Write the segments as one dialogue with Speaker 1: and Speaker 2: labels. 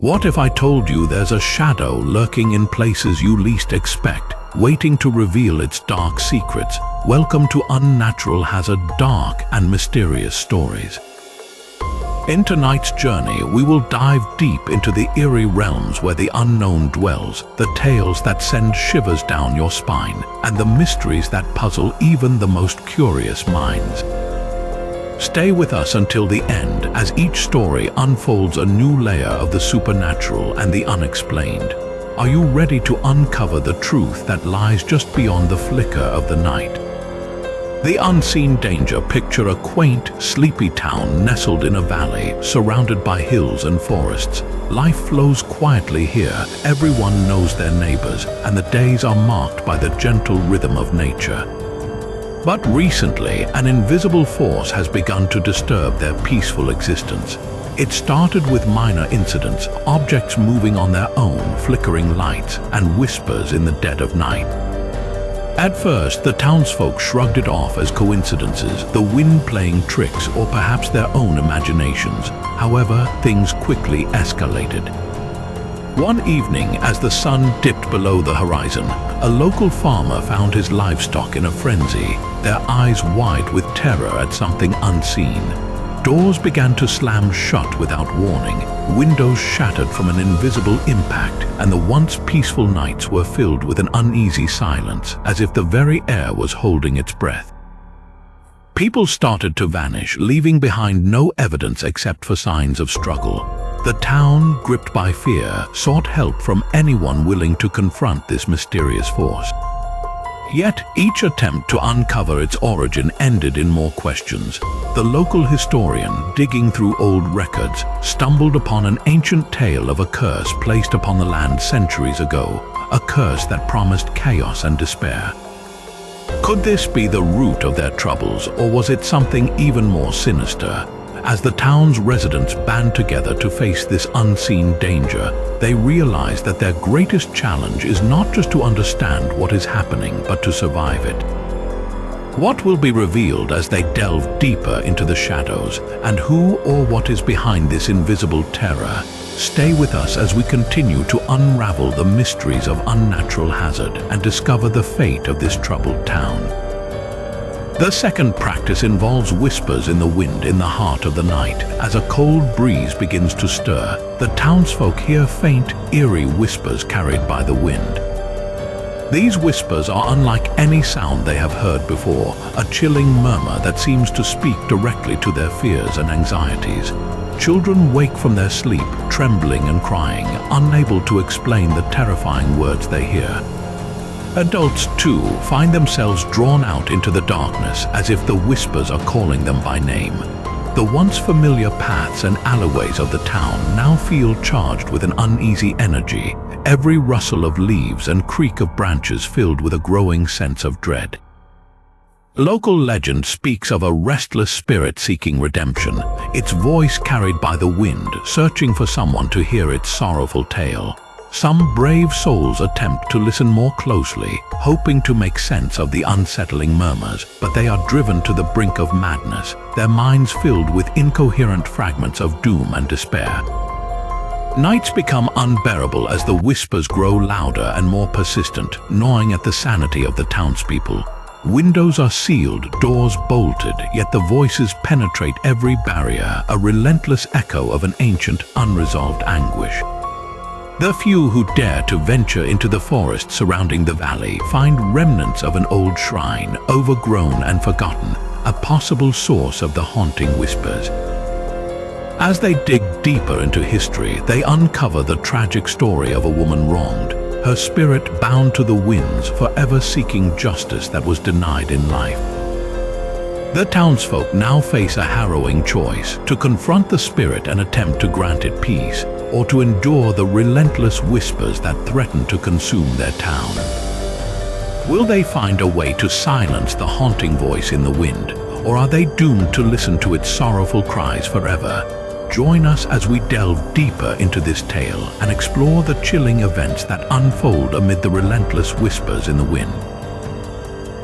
Speaker 1: What if I told you there's a shadow lurking in places you least expect, waiting to reveal its dark secrets? Welcome to Unnatural Hazard, dark and mysterious stories. In tonight's journey, we will dive deep into the eerie realms where the unknown dwells, the tales that send shivers down your spine, and the mysteries that puzzle even the most curious minds. Stay with us until the end, as each story unfolds a new layer of the supernatural and the unexplained. Are you ready to uncover the truth that lies just beyond the flicker of the night? The unseen danger. Picture a quaint, sleepy town nestled in a valley, surrounded by hills and forests. Life flows quietly here, everyone knows their neighbors, and the days are marked by the gentle rhythm of nature. But recently, an invisible force has begun to disturb their peaceful existence. It started with minor incidents, objects moving on their own, flickering lights, and whispers in the dead of night. At first, the townsfolk shrugged it off as coincidences, the wind playing tricks, or perhaps their own imaginations. However, things quickly escalated. One evening, as the sun dipped below the horizon, a local farmer found his livestock in a frenzy, their eyes wide with terror at something unseen. Doors began to slam shut without warning, windows shattered from an invisible impact, and the once peaceful nights were filled with an uneasy silence, as if the very air was holding its breath. People started to vanish, leaving behind no evidence except for signs of struggle. The town, gripped by fear, sought help from anyone willing to confront this mysterious force. Yet, each attempt to uncover its origin ended in more questions. The local historian, digging through old records, stumbled upon an ancient tale of a curse placed upon the land centuries ago, a curse that promised chaos and despair. Could this be the root of their troubles, or was it something even more sinister? As the town's residents band together to face this unseen danger, they realize that their greatest challenge is not just to understand what is happening, but to survive it. What will be revealed as they delve deeper into the shadows, and who or what is behind this invisible terror? Stay with us as we continue to unravel the mysteries of Unnatural Hazard and discover the fate of this troubled town. The second practice involves whispers in the wind in the heart of the night. As a cold breeze begins to stir, the townsfolk hear faint, eerie whispers carried by the wind. These whispers are unlike any sound they have heard before, a chilling murmur that seems to speak directly to their fears and anxieties. Children wake from their sleep, trembling and crying, unable to explain the terrifying words they hear. Adults, too, find themselves drawn out into the darkness as if the whispers are calling them by name. The once familiar paths and alleyways of the town now feel charged with an uneasy energy, every rustle of leaves and creak of branches filled with a growing sense of dread. Local legend speaks of a restless spirit seeking redemption, its voice carried by the wind, searching for someone to hear its sorrowful tale. Some brave souls attempt to listen more closely, hoping to make sense of the unsettling murmurs, but they are driven to the brink of madness, their minds filled with incoherent fragments of doom and despair. Nights become unbearable as the whispers grow louder and more persistent, gnawing at the sanity of the townspeople. Windows are sealed, doors bolted, yet the voices penetrate every barrier, a relentless echo of an ancient, unresolved anguish. The few who dare to venture into the forest surrounding the valley find remnants of an old shrine, overgrown and forgotten, a possible source of the haunting whispers. As they dig deeper into history, they uncover the tragic story of a woman wronged, her spirit bound to the winds, forever seeking justice that was denied in life. The townsfolk now face a harrowing choice: to confront the spirit and attempt to grant it peace, or to endure the relentless whispers that threaten to consume their town. Will they find a way to silence the haunting voice in the wind, or are they doomed to listen to its sorrowful cries forever? Join us as we delve deeper into this tale and explore the chilling events that unfold amid the relentless whispers in the wind.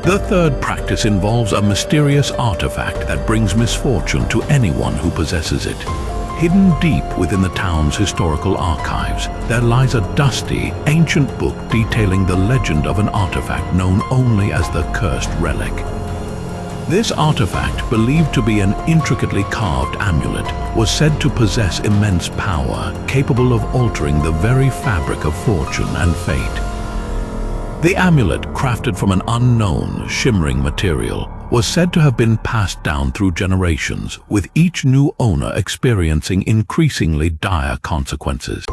Speaker 1: The third practice involves a mysterious artifact that brings misfortune to anyone who possesses it. Hidden deep within the town's historical archives, there lies a dusty, ancient book detailing the legend of an artifact known only as the Cursed Relic. This artifact, believed to be an intricately carved amulet, was said to possess immense power, capable of altering the very fabric of fortune and fate. The amulet, crafted from an unknown, shimmering material, was said to have been passed down through generations, with each new owner experiencing increasingly dire consequences.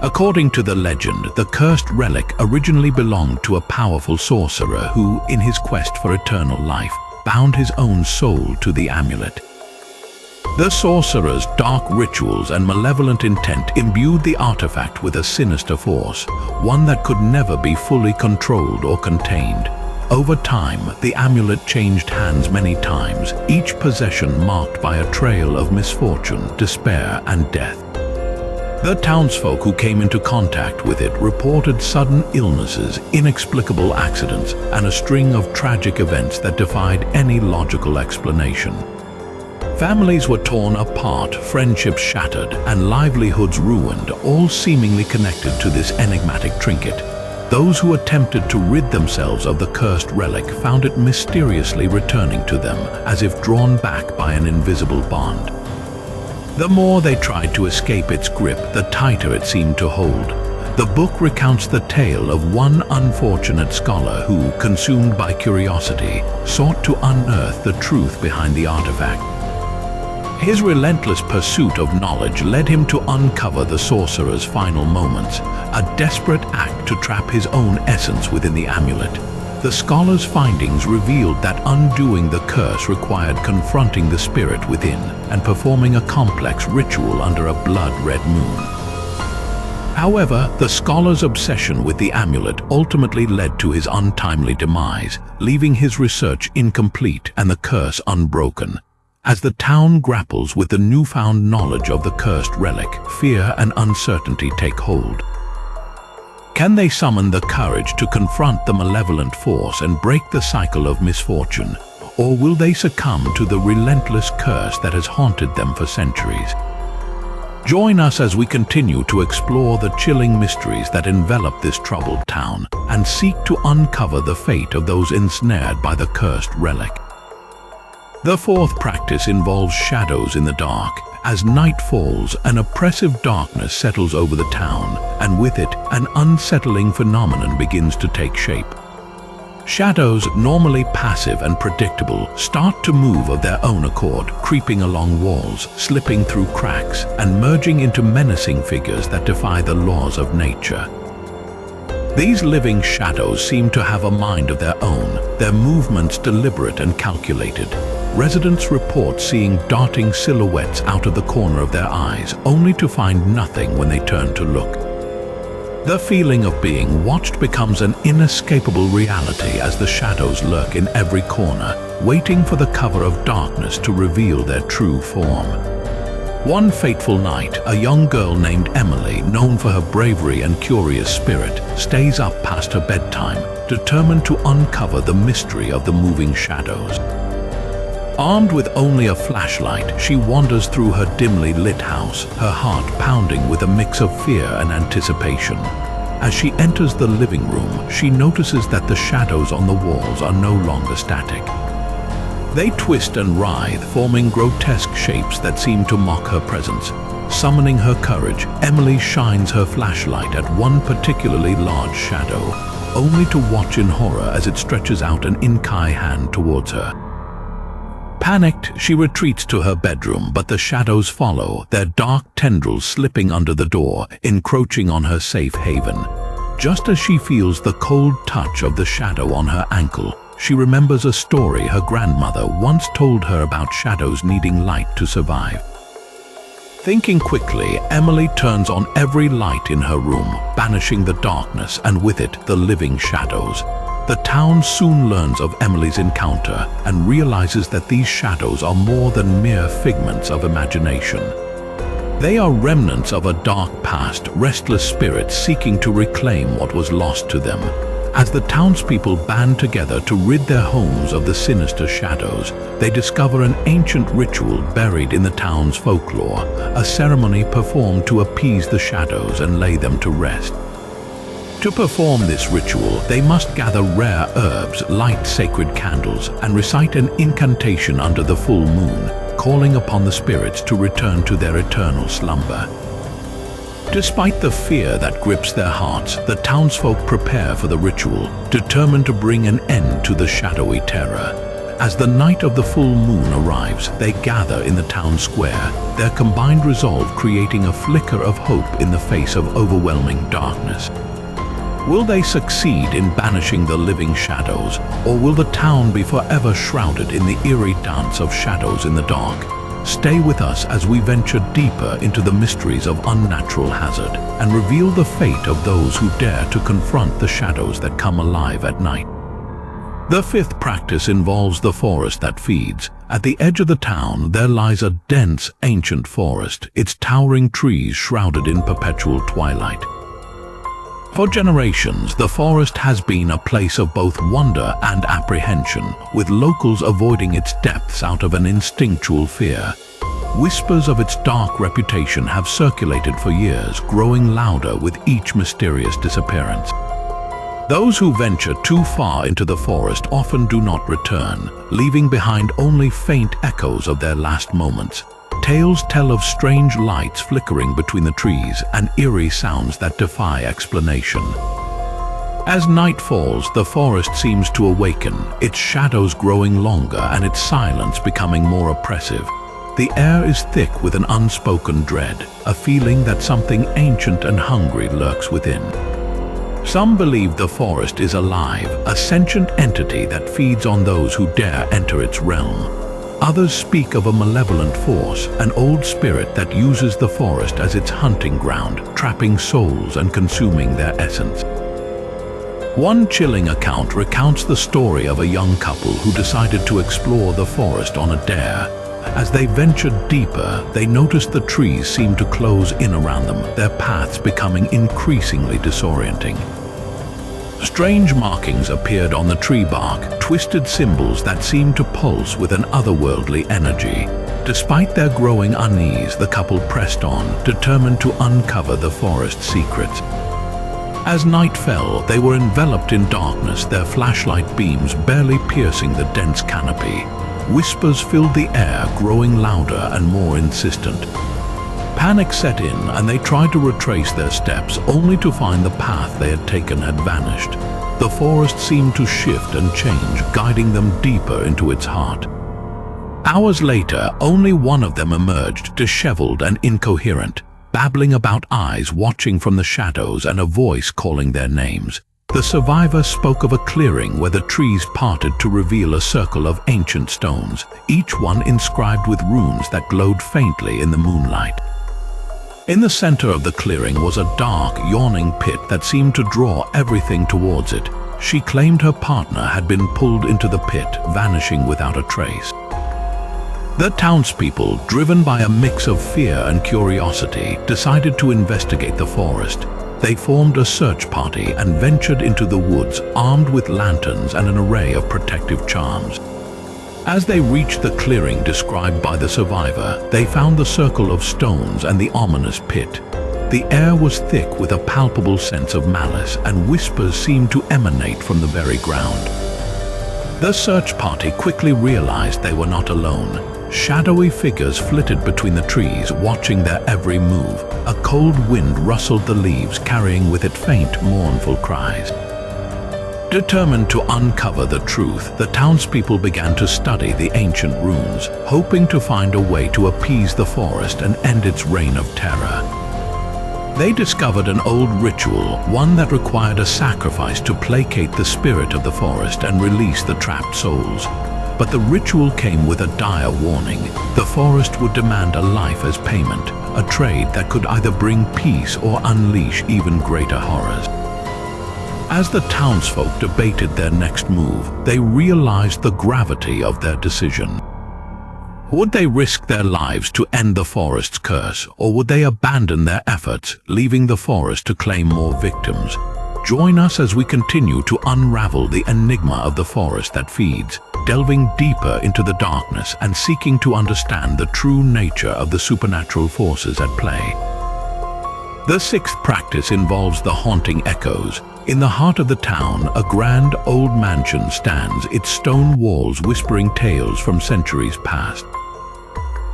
Speaker 1: According to the legend, the cursed relic originally belonged to a powerful sorcerer who, in his quest for eternal life, bound his own soul to the amulet. The sorcerer's dark rituals and malevolent intent imbued the artifact with a sinister force, one that could never be fully controlled or contained. Over time, the amulet changed hands many times, each possession marked by a trail of misfortune, despair, and death. The townsfolk who came into contact with it reported sudden illnesses, inexplicable accidents, and a string of tragic events that defied any logical explanation. Families were torn apart, friendships shattered, and livelihoods ruined, all seemingly connected to this enigmatic trinket. Those who attempted to rid themselves of the cursed relic found it mysteriously returning to them, as if drawn back by an invisible bond. The more they tried to escape its grip, the tighter it seemed to hold. The book recounts the tale of one unfortunate scholar who, consumed by curiosity, sought to unearth the truth behind the artifact. His relentless pursuit of knowledge led him to uncover the sorcerer's final moments, a desperate act to trap his own essence within the amulet. The scholar's findings revealed that undoing the curse required confronting the spirit within and performing a complex ritual under a blood-red moon. However, the scholar's obsession with the amulet ultimately led to his untimely demise, leaving his research incomplete and the curse unbroken. As the town grapples with the newfound knowledge of the cursed relic, fear and uncertainty take hold. Can they summon the courage to confront the malevolent force and break the cycle of misfortune? Or will they succumb to the relentless curse that has haunted them for centuries? Join us as we continue to explore the chilling mysteries that envelop this troubled town and seek to uncover the fate of those ensnared by the cursed relic. The fourth practice involves shadows in the dark. As night falls, an oppressive darkness settles over the town, and with it, an unsettling phenomenon begins to take shape. Shadows, normally passive and predictable, start to move of their own accord, creeping along walls, slipping through cracks, and merging into menacing figures that defy the laws of nature. These living shadows seem to have a mind of their own, their movements deliberate and calculated. Residents report seeing darting silhouettes out of the corner of their eyes, only to find nothing when they turn to look. The feeling of being watched becomes an inescapable reality as the shadows lurk in every corner, waiting for the cover of darkness to reveal their true form. One fateful night, a young girl named Emily, known for her bravery and curious spirit, stays up past her bedtime, determined to uncover the mystery of the moving shadows. Armed with only a flashlight, she wanders through her dimly lit house, her heart pounding with a mix of fear and anticipation. As she enters the living room, she notices that the shadows on the walls are no longer static. They twist and writhe, forming grotesque shapes that seem to mock her presence. Summoning her courage, Emily shines her flashlight at one particularly large shadow, only to watch in horror as it stretches out an inky hand towards her. Panicked, she retreats to her bedroom, but the shadows follow, their dark tendrils slipping under the door, encroaching on her safe haven. Just as she feels the cold touch of the shadow on her ankle, she remembers a story her grandmother once told her about shadows needing light to survive. Thinking quickly, Emily turns on every light in her room, banishing the darkness and with it the living shadows. The town soon learns of Emily's encounter and realizes that these shadows are more than mere figments of imagination. They are remnants of a dark past, restless spirits seeking to reclaim what was lost to them. As the townspeople band together to rid their homes of the sinister shadows, they discover an ancient ritual buried in the town's folklore, a ceremony performed to appease the shadows and lay them to rest. To perform this ritual, they must gather rare herbs, light sacred candles, and recite an incantation under the full moon, calling upon the spirits to return to their eternal slumber. Despite the fear that grips their hearts, the townsfolk prepare for the ritual, determined to bring an end to the shadowy terror. As the night of the full moon arrives, they gather in the town square, their combined resolve creating a flicker of hope in the face of overwhelming darkness. Will they succeed in banishing the living shadows, or will the town be forever shrouded in the eerie dance of shadows in the dark? Stay with us as we venture deeper into the mysteries of Unnatural Hazard and reveal the fate of those who dare to confront the shadows that come alive at night. The fifth practice involves the forest that feeds. At the edge of the town, there lies a dense, ancient forest, its towering trees shrouded in perpetual twilight. For generations, the forest has been a place of both wonder and apprehension, with locals avoiding its depths out of an instinctual fear. Whispers of its dark reputation have circulated for years, growing louder with each mysterious disappearance. Those who venture too far into the forest often do not return, leaving behind only faint echoes of their last moments. Tales tell of strange lights flickering between the trees and eerie sounds that defy explanation. As night falls, the forest seems to awaken, its shadows growing longer and its silence becoming more oppressive. The air is thick with an unspoken dread, a feeling that something ancient and hungry lurks within. Some believe the forest is alive, a sentient entity that feeds on those who dare enter its realm. Others speak of a malevolent force, an old spirit that uses the forest as its hunting ground, trapping souls and consuming their essence. One chilling account recounts the story of a young couple who decided to explore the forest on a dare. As they ventured deeper, they noticed the trees seemed to close in around them, their paths becoming increasingly disorienting. Strange markings appeared on the tree bark, twisted symbols that seemed to pulse with an otherworldly energy. Despite their growing unease, the couple pressed on, determined to uncover the forest's secrets. As night fell, they were enveloped in darkness, their flashlight beams barely piercing the dense canopy. Whispers filled the air, growing louder and more insistent. Panic set in, and they tried to retrace their steps, only to find the path they had taken had vanished. The forest seemed to shift and change, guiding them deeper into its heart. Hours later, only one of them emerged, disheveled and incoherent, babbling about eyes watching from the shadows and a voice calling their names. The survivor spoke of a clearing where the trees parted to reveal a circle of ancient stones, each one inscribed with runes that glowed faintly in the moonlight. In the center of the clearing was a dark, yawning pit that seemed to draw everything towards it. She claimed her partner had been pulled into the pit, vanishing without a trace. The townspeople, driven by a mix of fear and curiosity, decided to investigate the forest. They formed a search party and ventured into the woods, armed with lanterns and an array of protective charms. As they reached the clearing described by the survivor, they found the circle of stones and the ominous pit. The air was thick with a palpable sense of malice, and whispers seemed to emanate from the very ground. The search party quickly realized they were not alone. Shadowy figures flitted between the trees, watching their every move. A cold wind rustled the leaves, carrying with it faint, mournful cries. Determined to uncover the truth, the townspeople began to study the ancient runes, hoping to find a way to appease the forest and end its reign of terror. They discovered an old ritual, one that required a sacrifice to placate the spirit of the forest and release the trapped souls. But the ritual came with a dire warning. The forest would demand a life as payment, a trade that could either bring peace or unleash even greater horrors. As the townsfolk debated their next move, they realized the gravity of their decision. Would they risk their lives to end the forest's curse, or would they abandon their efforts, leaving the forest to claim more victims? Join us as we continue to unravel the enigma of the forest that feeds, delving deeper into the darkness and seeking to understand the true nature of the supernatural forces at play. The sixth practice involves the haunting echoes. In the heart of the town, a grand old mansion stands, its stone walls whispering tales from centuries past.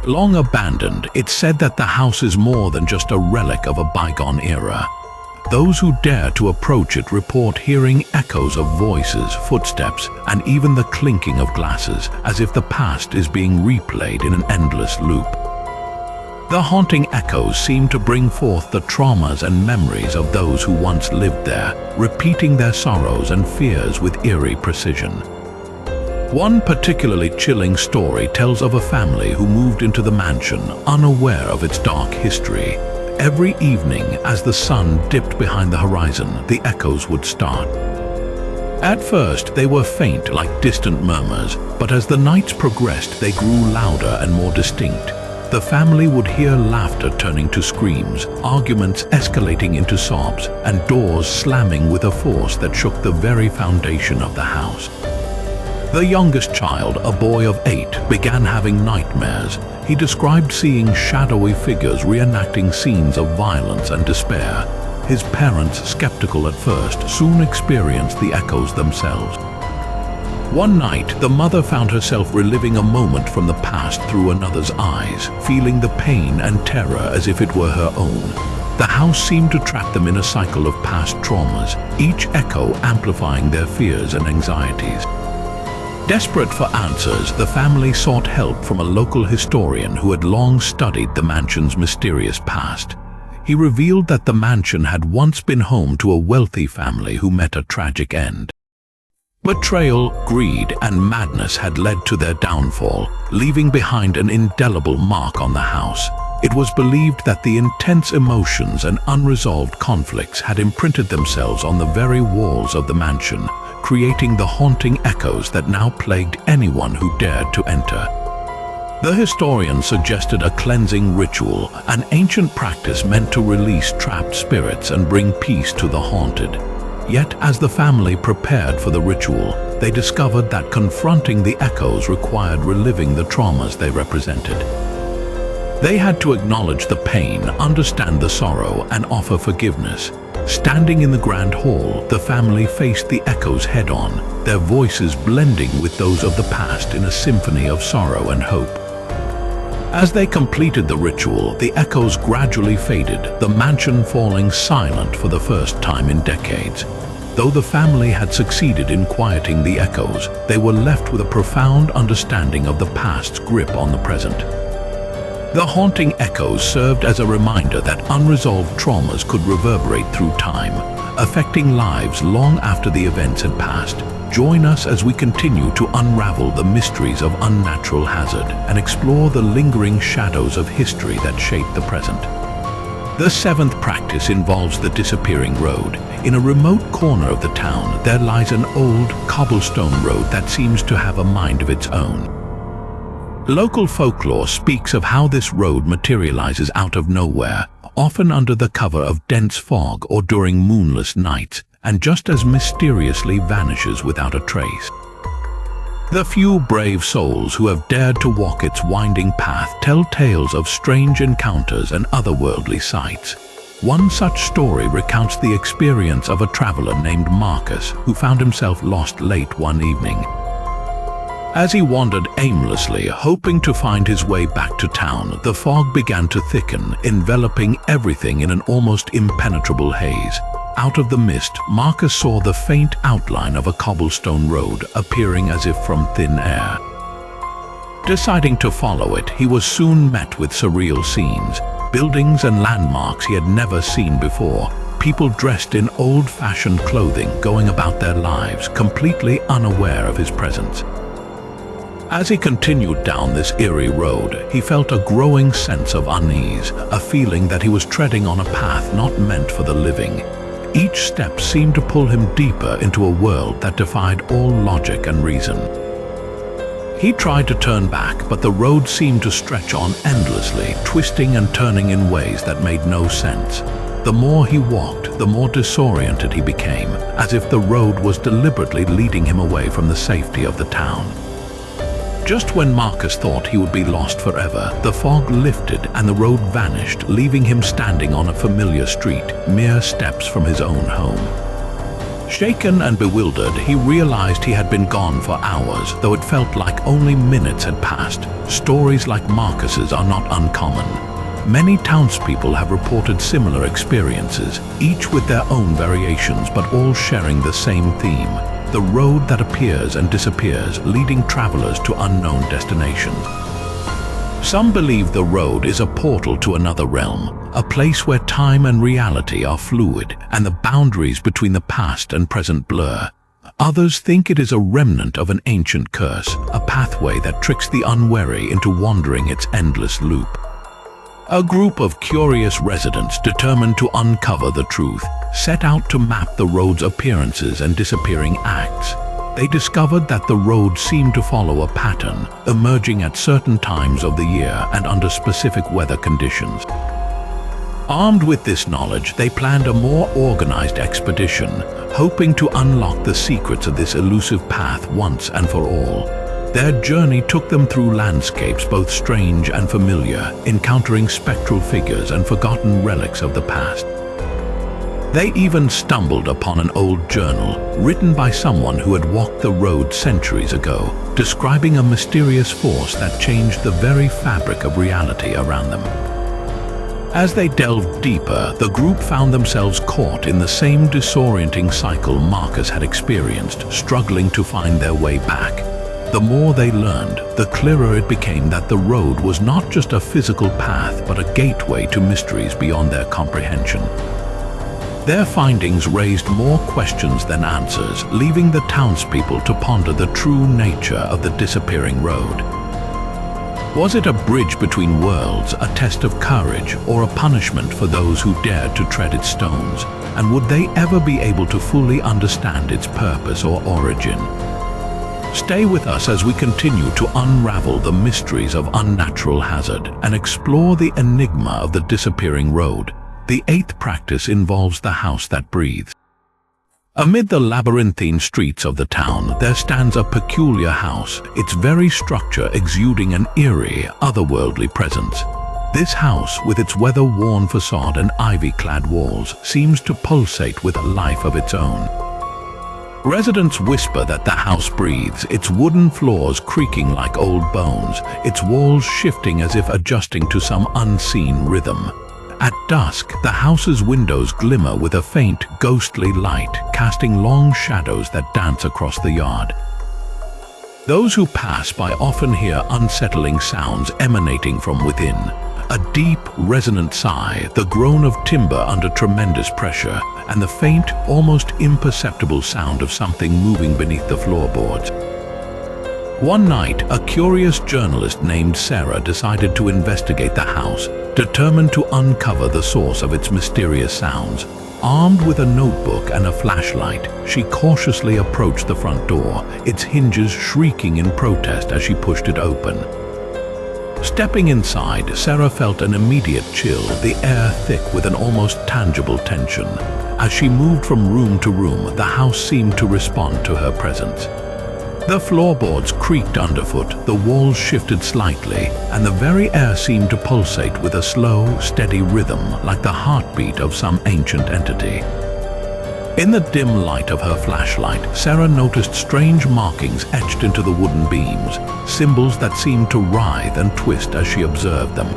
Speaker 1: Long abandoned, it's said that the house is more than just a relic of a bygone era. Those who dare to approach it report hearing echoes of voices, footsteps, and even the clinking of glasses, as if the past is being replayed in an endless loop. The haunting echoes seem to bring forth the traumas and memories of those who once lived there, repeating their sorrows and fears with eerie precision. One particularly chilling story tells of a family who moved into the mansion unaware of its dark history. Every evening, as the sun dipped behind the horizon, the echoes would start. At first, they were faint like distant murmurs, but as the nights progressed, they grew louder and more distinct. The family would hear laughter turning to screams, arguments escalating into sobs, and doors slamming with a force that shook the very foundation of the house. The youngest child, a boy of 8, began having nightmares. He described seeing shadowy figures reenacting scenes of violence and despair. His parents, skeptical at first, soon experienced the echoes themselves. One night, the mother found herself reliving a moment from the past through another's eyes, feeling the pain and terror as if it were her own. The house seemed to trap them in a cycle of past traumas, each echo amplifying their fears and anxieties. Desperate for answers, the family sought help from a local historian who had long studied the mansion's mysterious past. He revealed that the mansion had once been home to a wealthy family who met a tragic end. Betrayal, greed, and madness had led to their downfall, leaving behind an indelible mark on the house. It was believed that the intense emotions and unresolved conflicts had imprinted themselves on the very walls of the mansion, creating the haunting echoes that now plagued anyone who dared to enter. The historian suggested a cleansing ritual, an ancient practice meant to release trapped spirits and bring peace to the haunted. Yet, as the family prepared for the ritual, they discovered that confronting the echoes required reliving the traumas they represented. They had to acknowledge the pain, understand the sorrow, and offer forgiveness. Standing in the grand hall, the family faced the echoes head-on, their voices blending with those of the past in a symphony of sorrow and hope. As they completed the ritual, the echoes gradually faded, the mansion falling silent for the first time in decades. Though the family had succeeded in quieting the echoes, they were left with a profound understanding of the past's grip on the present. The haunting echoes served as a reminder that unresolved traumas could reverberate through time, affecting lives long after the events had passed. Join us as we continue to unravel the mysteries of Unnatural Hazard and explore the lingering shadows of history that shape the present. The seventh practice involves the disappearing road. In a remote corner of the town, there lies an old cobblestone road that seems to have a mind of its own. Local folklore speaks of how this road materializes out of nowhere, often under the cover of dense fog or during moonless nights, and just as mysteriously vanishes without a trace. The few brave souls who have dared to walk its winding path tell tales of strange encounters and otherworldly sights. One such story recounts the experience of a traveler named Marcus who found himself lost late one evening. As he wandered aimlessly, hoping to find his way back to town, the fog began to thicken, enveloping everything in an almost impenetrable haze. Out of the mist, Marcus saw the faint outline of a cobblestone road appearing as if from thin air. Deciding to follow it, he was soon met with surreal scenes, buildings and landmarks he had never seen before, people dressed in old-fashioned clothing going about their lives, completely unaware of his presence. As he continued down this eerie road, he felt a growing sense of unease, a feeling that he was treading on a path not meant for the living. Each step seemed to pull him deeper into a world that defied all logic and reason. He tried to turn back, but the road seemed to stretch on endlessly, twisting and turning in ways that made no sense. The more he walked, the more disoriented he became, as if the road was deliberately leading him away from the safety of the town. Just when Marcus thought he would be lost forever, the fog lifted and the road vanished, leaving him standing on a familiar street, mere steps from his own home. Shaken and bewildered, he realized he had been gone for hours, though it felt like only minutes had passed. Stories like Marcus's are not uncommon. Many townspeople have reported similar experiences, each with their own variations but all sharing the same theme: the road that appears and disappears, leading travelers to unknown destinations. Some believe the road is a portal to another realm, a place where time and reality are fluid and the boundaries between the past and present blur. Others think it is a remnant of an ancient curse, a pathway that tricks the unwary into wandering its endless loop. A group of curious residents determined to uncover the truth set out to map the road's appearances and disappearing acts. They discovered that the road seemed to follow a pattern, emerging at certain times of the year and under specific weather conditions. Armed with this knowledge, they planned a more organized expedition, hoping to unlock the secrets of this elusive path once and for all. Their journey took them through landscapes both strange and familiar, encountering spectral figures and forgotten relics of the past. They even stumbled upon an old journal written by someone who had walked the road centuries ago, describing a mysterious force that changed the very fabric of reality around them. As they delved deeper, the group found themselves caught in the same disorienting cycle Marcus had experienced, struggling to find their way back. The more they learned, the clearer it became that the road was not just a physical path but a gateway to mysteries beyond their comprehension. Their findings raised more questions than answers, leaving the townspeople to ponder the true nature of the disappearing road. Was it a bridge between worlds, a test of courage, or a punishment for those who dared to tread its stones? And would they ever be able to fully understand its purpose or origin? Stay with us as we continue to unravel the mysteries of Unnatural Hazard and explore the enigma of the disappearing road. The eighth practice involves the house that breathes. Amid the labyrinthine streets of the town, there stands a peculiar house, its very structure exuding an eerie, otherworldly presence. This house, with its weather-worn facade and ivy-clad walls, seems to pulsate with a life of its own. Residents whisper that the house breathes, its wooden floors creaking like old bones, its walls shifting as if adjusting to some unseen rhythm. At dusk, the house's windows glimmer with a faint, ghostly light, casting long shadows that dance across the yard. Those who pass by often hear unsettling sounds emanating from within. A deep, resonant sigh, the groan of timber under tremendous pressure, and the faint, almost imperceptible sound of something moving beneath the floorboards. One night, a curious journalist named Sarah decided to investigate the house, determined to uncover the source of its mysterious sounds. Armed with a notebook and a flashlight, she cautiously approached the front door, its hinges shrieking in protest as she pushed it open. Stepping inside, Sarah felt an immediate chill, the air thick with an almost tangible tension. As she moved from room to room, the house seemed to respond to her presence. The floorboards creaked underfoot, the walls shifted slightly, and the very air seemed to pulsate with a slow, steady rhythm like the heartbeat of some ancient entity. In the dim light of her flashlight, Sarah noticed strange markings etched into the wooden beams, symbols that seemed to writhe and twist as she observed them.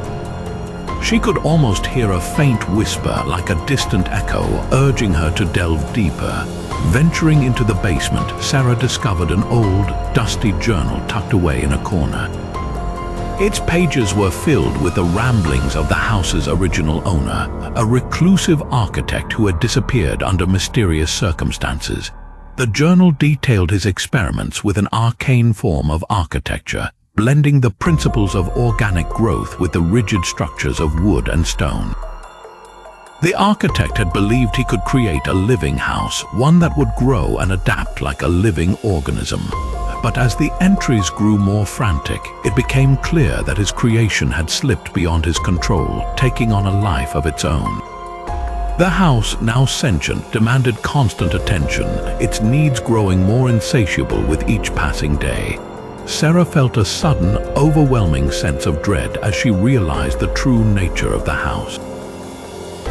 Speaker 1: She could almost hear a faint whisper like a distant echo urging her to delve deeper. Venturing into the basement, Sarah discovered an old, dusty journal tucked away in a corner. Its pages were filled with the ramblings of the house's original owner, a reclusive architect who had disappeared under mysterious circumstances. The journal detailed his experiments with an arcane form of architecture, blending the principles of organic growth with the rigid structures of wood and stone. The architect had believed he could create a living house, one that would grow and adapt like a living organism. But as the entries grew more frantic, it became clear that his creation had slipped beyond his control, taking on a life of its own. The house, now sentient, demanded constant attention, its needs growing more insatiable with each passing day. Sarah felt a sudden, overwhelming sense of dread as she realized the true nature of the house.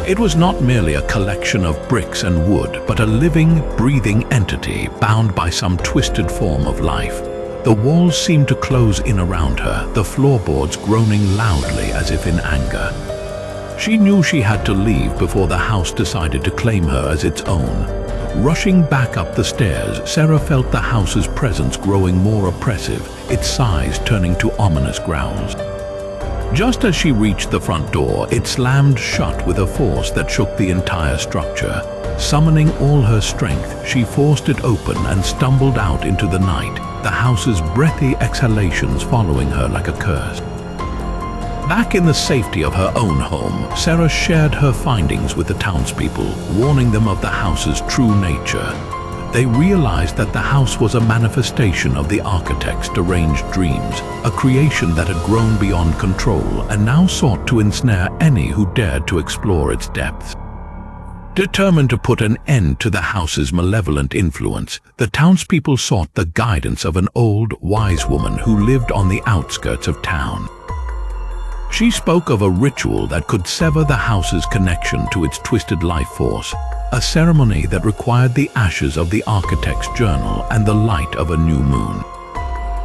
Speaker 1: It was not merely a collection of bricks and wood, but a living, breathing entity bound by some twisted form of life. The walls seemed to close in around her, the floorboards groaning loudly as if in anger. She knew she had to leave before the house decided to claim her as its own. Rushing back up the stairs, Sarah felt the house's presence growing more oppressive, its sighs turning to ominous growls. Just as she reached the front door, it slammed shut with a force that shook the entire structure. Summoning all her strength, she forced it open and stumbled out into the night, the house's breathy exhalations following her like a curse. Back in the safety of her own home, Sarah shared her findings with the townspeople, warning them of the house's true nature. They realized that the house was a manifestation of the architect's deranged dreams, a creation that had grown beyond control and now sought to ensnare any who dared to explore its depths. Determined to put an end to the house's malevolent influence, the townspeople sought the guidance of an old, wise woman who lived on the outskirts of town. She spoke of a ritual that could sever the house's connection to its twisted life force, a ceremony that required the ashes of the architect's journal and the light of a new moon.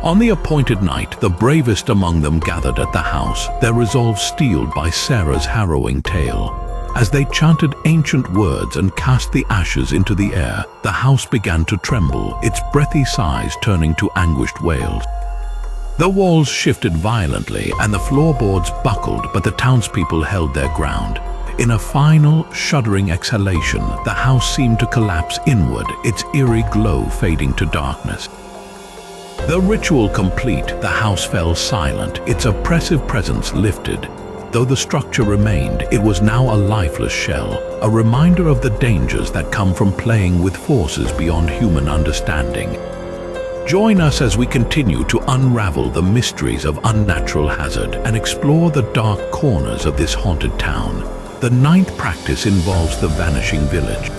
Speaker 1: On the appointed night, the bravest among them gathered at the house, their resolve steeled by Sarah's harrowing tale. As they chanted ancient words and cast the ashes into the air, the house began to tremble, its breathy sighs turning to anguished wails. The walls shifted violently and the floorboards buckled, but the townspeople held their ground. In a final, shuddering exhalation, the house seemed to collapse inward, its eerie glow fading to darkness. The ritual complete, the house fell silent, its oppressive presence lifted. Though the structure remained, it was now a lifeless shell, a reminder of the dangers that come from playing with forces beyond human understanding. Join us as we continue to unravel the mysteries of Unnatural Hazard and explore the dark corners of this haunted town. The ninth practice involves the vanishing village.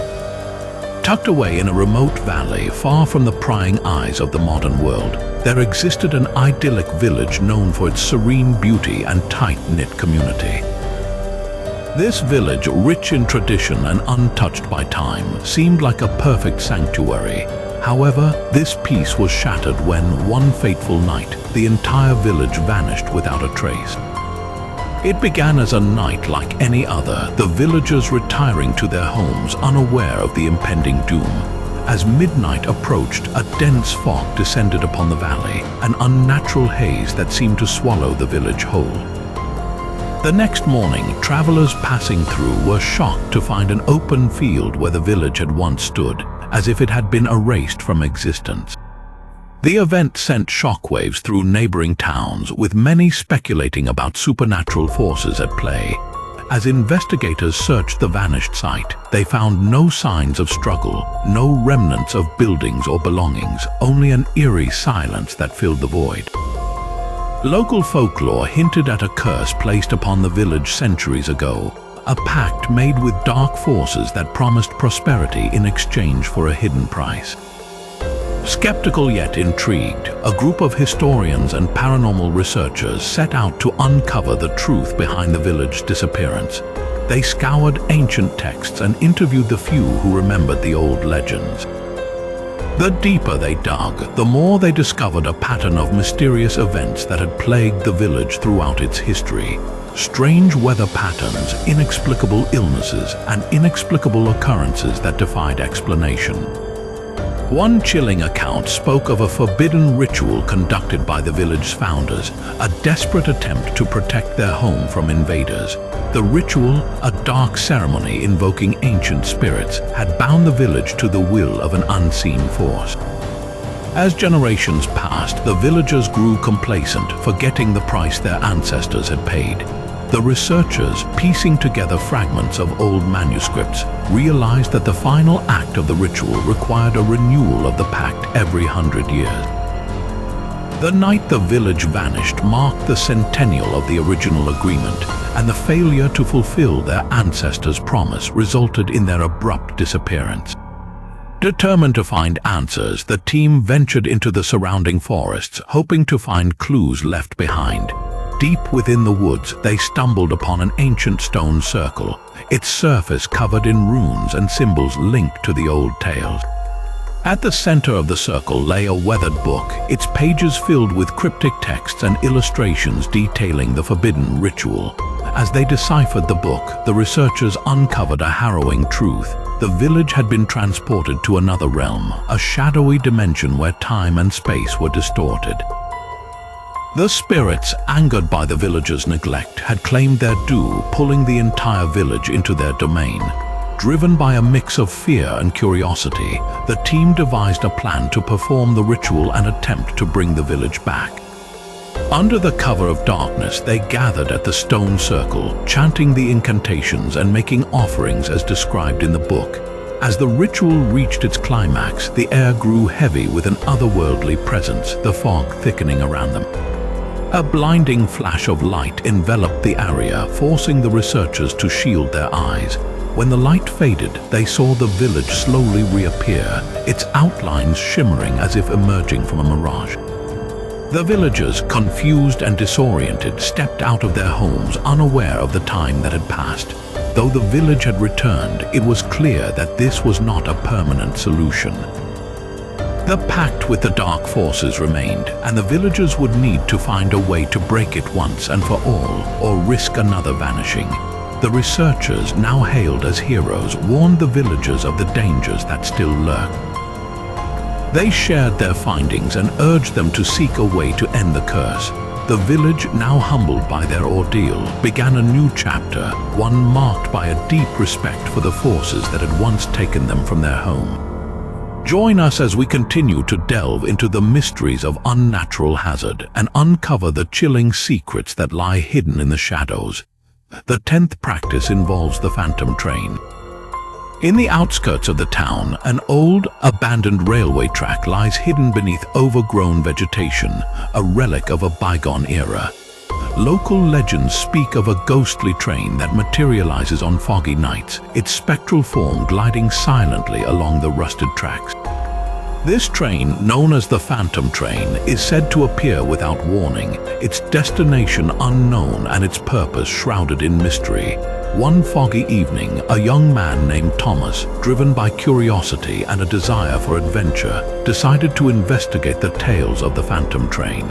Speaker 1: Tucked away in a remote valley, far from the prying eyes of the modern world, there existed an idyllic village known for its serene beauty and tight-knit community. This village, rich in tradition and untouched by time, seemed like a perfect sanctuary. However, this peace was shattered when, one fateful night, the entire village vanished without a trace. It began as a night like any other, the villagers retiring to their homes unaware of the impending doom. As midnight approached, a dense fog descended upon the valley, an unnatural haze that seemed to swallow the village whole. The next morning, travelers passing through were shocked to find an open field where the village had once stood, as if it had been erased from existence. The event sent shockwaves through neighboring towns, with many speculating about supernatural forces at play. As investigators searched the vanished site, they found no signs of struggle, no remnants of buildings or belongings, only an eerie silence that filled the void. Local folklore hinted at a curse placed upon the village centuries ago, a pact made with dark forces that promised prosperity in exchange for a hidden price. Skeptical yet intrigued, a group of historians and paranormal researchers set out to uncover the truth behind the village's disappearance. They scoured ancient texts and interviewed the few who remembered the old legends. The deeper they dug, the more they discovered a pattern of mysterious events that had plagued the village throughout its history. Strange weather patterns, inexplicable illnesses, and inexplicable occurrences that defied explanation. One chilling account spoke of a forbidden ritual conducted by the village's founders, a desperate attempt to protect their home from invaders. The ritual, a dark ceremony invoking ancient spirits, had bound the village to the will of an unseen force. As generations passed, the villagers grew complacent, forgetting the price their ancestors had paid. The researchers, piecing together fragments of old manuscripts, realized that the final act of the ritual required a renewal of the pact every 100 years. The night the village vanished marked the centennial of the original agreement, and the failure to fulfill their ancestors' promise resulted in their abrupt disappearance. Determined to find answers, the team ventured into the surrounding forests, hoping to find clues left behind. Deep within the woods, they stumbled upon an ancient stone circle, its surface covered in runes and symbols linked to the old tales. At the center of the circle lay a weathered book, its pages filled with cryptic texts and illustrations detailing the forbidden ritual. As they deciphered the book, the researchers uncovered a harrowing truth. The village had been transported to another realm, a shadowy dimension where time and space were distorted. The spirits, angered by the villagers' neglect, had claimed their due, pulling the entire village into their domain. Driven by a mix of fear and curiosity, the team devised a plan to perform the ritual and attempt to bring the village back. Under the cover of darkness, they gathered at the stone circle, chanting the incantations and making offerings as described in the book. As the ritual reached its climax, the air grew heavy with an otherworldly presence, the fog thickening around them. A blinding flash of light enveloped the area, forcing the researchers to shield their eyes. When the light faded, they saw the village slowly reappear, its outlines shimmering as if emerging from a mirage. The villagers, confused and disoriented, stepped out of their homes, unaware of the time that had passed. Though the village had returned, it was clear that this was not a permanent solution. The pact with the dark forces remained, and the villagers would need to find a way to break it once and for all, or risk another vanishing. The researchers, now hailed as heroes, warned the villagers of the dangers that still lurked. They shared their findings and urged them to seek a way to end the curse. The village, now humbled by their ordeal, began a new chapter, one marked by a deep respect for the forces that had once taken them from their home. Join us as we continue to delve into the mysteries of Unnatural Hazard and uncover the chilling secrets that lie hidden in the shadows. The 10th practice involves the phantom train. In the outskirts of the town, an old, abandoned railway track lies hidden beneath overgrown vegetation, a relic of a bygone era. Local legends speak of a ghostly train that materializes on foggy nights, its spectral form gliding silently along the rusted tracks. This train, known as the Phantom Train, is said to appear without warning, its destination unknown and its purpose shrouded in mystery. One foggy evening, a young man named Thomas, driven by curiosity and a desire for adventure, decided to investigate the tales of the Phantom Train.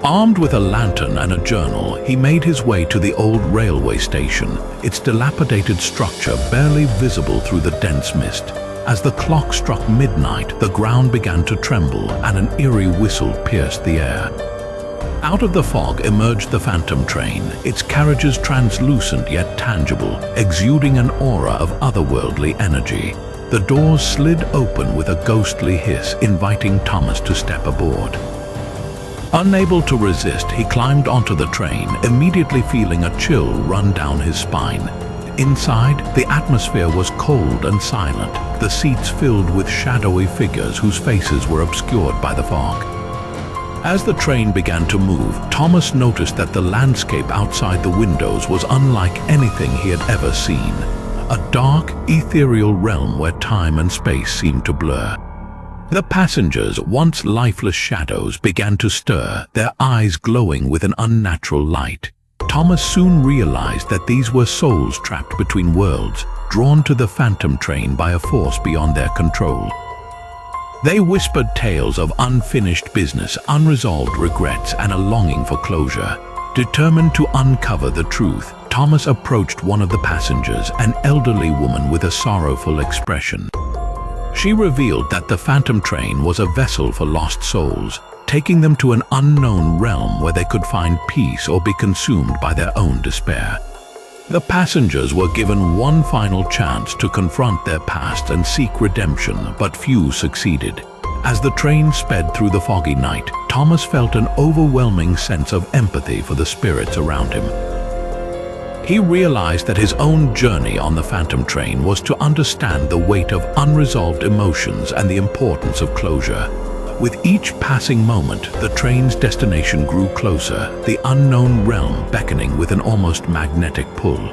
Speaker 1: Armed with a lantern and a journal, he made his way to the old railway station, its dilapidated structure barely visible through the dense mist. As the clock struck midnight, the ground began to tremble and an eerie whistle pierced the air. Out of the fog emerged the Phantom Train, its carriages translucent yet tangible, exuding an aura of otherworldly energy. The doors slid open with a ghostly hiss, inviting Thomas to step aboard. Unable to resist, he climbed onto the train, immediately feeling a chill run down his spine. Inside, the atmosphere was cold and silent, the seats filled with shadowy figures whose faces were obscured by the fog. As the train began to move, Thomas noticed that the landscape outside the windows was unlike anything he had ever seen. A dark, ethereal realm where time and space seemed to blur. The passengers, once lifeless shadows, began to stir, their eyes glowing with an unnatural light. Thomas soon realized that these were souls trapped between worlds, drawn to the Phantom Train by a force beyond their control. They whispered tales of unfinished business, unresolved regrets, and a longing for closure. Determined to uncover the truth, Thomas approached one of the passengers, an elderly woman with a sorrowful expression. She revealed that the Phantom Train was a vessel for lost souls, taking them to an unknown realm where they could find peace or be consumed by their own despair. The passengers were given one final chance to confront their past and seek redemption, but few succeeded. As the train sped through the foggy night, Thomas felt an overwhelming sense of empathy for the spirits around him. He realized that his own journey on the Phantom Train was to understand the weight of unresolved emotions and the importance of closure. With each passing moment, the train's destination grew closer, the unknown realm beckoning with an almost magnetic pull.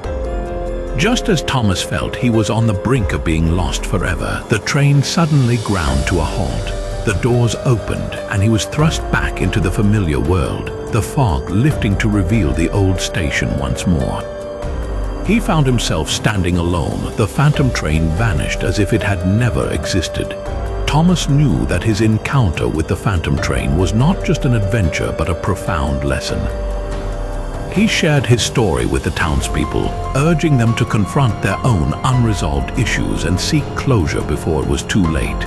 Speaker 1: Just as Thomas felt he was on the brink of being lost forever, the train suddenly ground to a halt. The doors opened, and he was thrust back into the familiar world, the fog lifting to reveal the old station once more. He found himself standing alone. The phantom train vanished as if it had never existed. Thomas knew that his encounter with the phantom train was not just an adventure but a profound lesson. He shared his story with the townspeople, urging them to confront their own unresolved issues and seek closure before it was too late.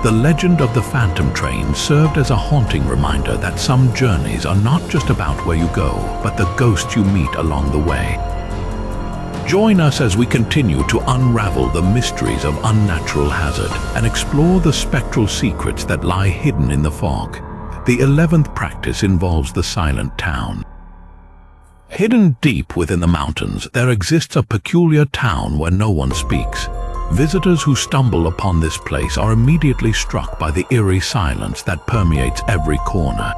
Speaker 1: The legend of the phantom train served as a haunting reminder that some journeys are not just about where you go, but the ghosts you meet along the way. Join us as we continue to unravel the mysteries of Unnatural Hazard and explore the spectral secrets that lie hidden in the fog. The 11th practice involves the silent town. Hidden deep within the mountains, there exists a peculiar town where no one speaks. Visitors who stumble upon this place are immediately struck by the eerie silence that permeates every corner.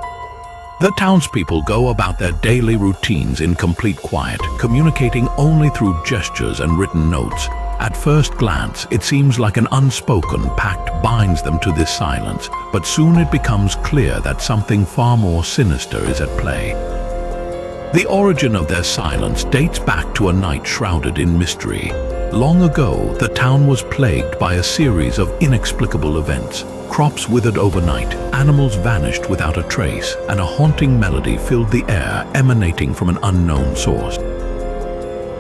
Speaker 1: The townspeople go about their daily routines in complete quiet, communicating only through gestures and written notes. At first glance, it seems like an unspoken pact binds them to this silence, but soon it becomes clear that something far more sinister is at play. The origin of their silence dates back to a night shrouded in mystery. Long ago, the town was plagued by a series of inexplicable events. Crops withered overnight, animals vanished without a trace, and a haunting melody filled the air, emanating from an unknown source.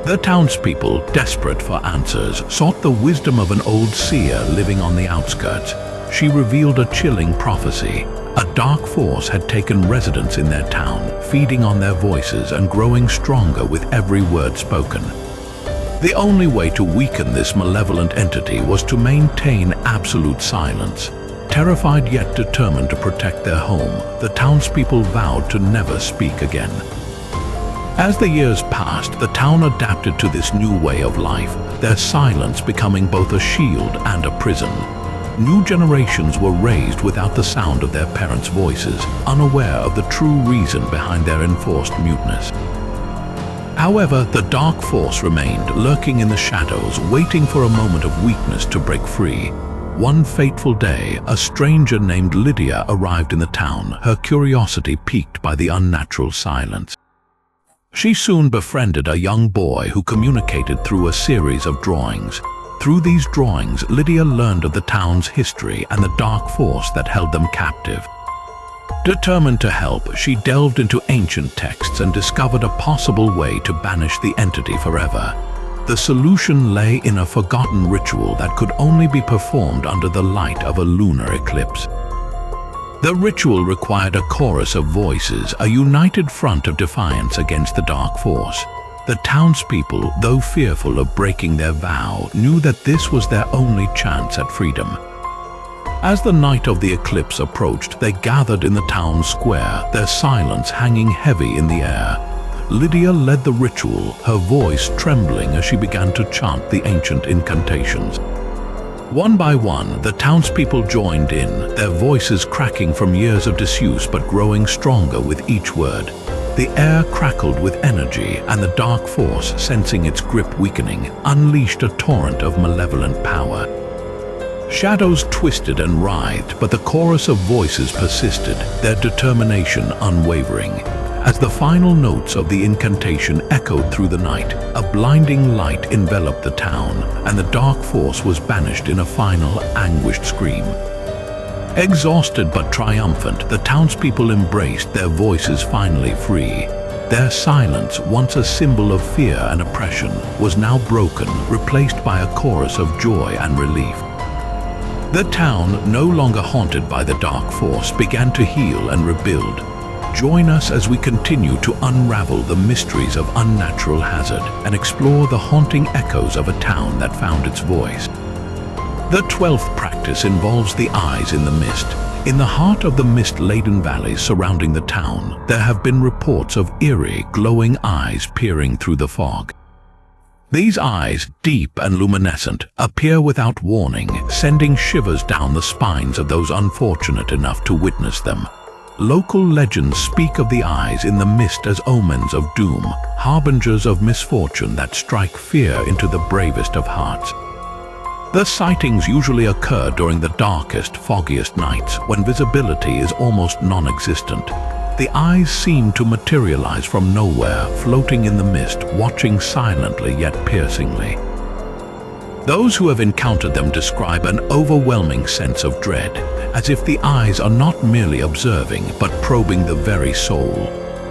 Speaker 1: The townspeople, desperate for answers, sought the wisdom of an old seer living on the outskirts. She revealed a chilling prophecy. A dark force had taken residence in their town, feeding on their voices and growing stronger with every word spoken. The only way to weaken this malevolent entity was to maintain absolute silence. Terrified yet determined to protect their home, the townspeople vowed to never speak again. As the years passed, the town adapted to this new way of life, their silence becoming both a shield and a prison. New generations were raised without the sound of their parents' voices, unaware of the true reason behind their enforced muteness. However, the dark force remained, lurking in the shadows, waiting for a moment of weakness to break free. One fateful day, a stranger named Lydia arrived in the town, her curiosity piqued by the unnatural silence. She soon befriended a young boy who communicated through a series of drawings. Through these drawings, Lydia learned of the town's history and the dark force that held them captive. Determined to help, she delved into ancient texts and discovered a possible way to banish the entity forever. The solution lay in a forgotten ritual that could only be performed under the light of a lunar eclipse. The ritual required a chorus of voices, a united front of defiance against the dark force. The townspeople, though fearful of breaking their vow, knew that this was their only chance at freedom. As the night of the eclipse approached, they gathered in the town square, their silence hanging heavy in the air. Lydia led the ritual, her voice trembling as she began to chant the ancient incantations. One by one, the townspeople joined in, their voices cracking from years of disuse but growing stronger with each word. The air crackled with energy, and the dark force, sensing its grip weakening, unleashed a torrent of malevolent power. Shadows twisted and writhed, but the chorus of voices persisted, their determination unwavering. As the final notes of the incantation echoed through the night, a blinding light enveloped the town, and the dark force was banished in a final, anguished scream. Exhausted but triumphant, the townspeople embraced, their voices finally free. Their silence, once a symbol of fear and oppression, was now broken, replaced by a chorus of joy and relief. The town, no longer haunted by the dark force, began to heal and rebuild. Join us as we continue to unravel the mysteries of Unnatural Hazard and explore the haunting echoes of a town that found its voice. The 12th practice involves the eyes in the mist. In the heart of the mist-laden valleys surrounding the town, there have been reports of eerie, glowing eyes peering through the fog. These eyes, deep and luminescent, appear without warning, sending shivers down the spines of those unfortunate enough to witness them. Local legends speak of the eyes in the mist as omens of doom, harbingers of misfortune that strike fear into the bravest of hearts. The sightings usually occur during the darkest, foggiest nights, when visibility is almost non-existent. The eyes seem to materialize from nowhere, floating in the mist, watching silently yet piercingly. Those who have encountered them describe an overwhelming sense of dread, as if the eyes are not merely observing, but probing the very soul.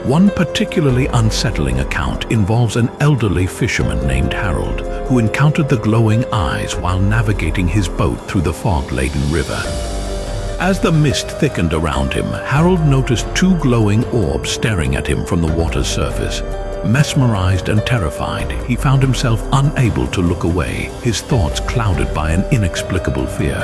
Speaker 1: One particularly unsettling account involves an elderly fisherman named Harold, who encountered the glowing eyes while navigating his boat through the fog-laden river. As the mist thickened around him, Harold noticed two glowing orbs staring at him from the water's surface. Mesmerized and terrified, he found himself unable to look away, his thoughts clouded by an inexplicable fear.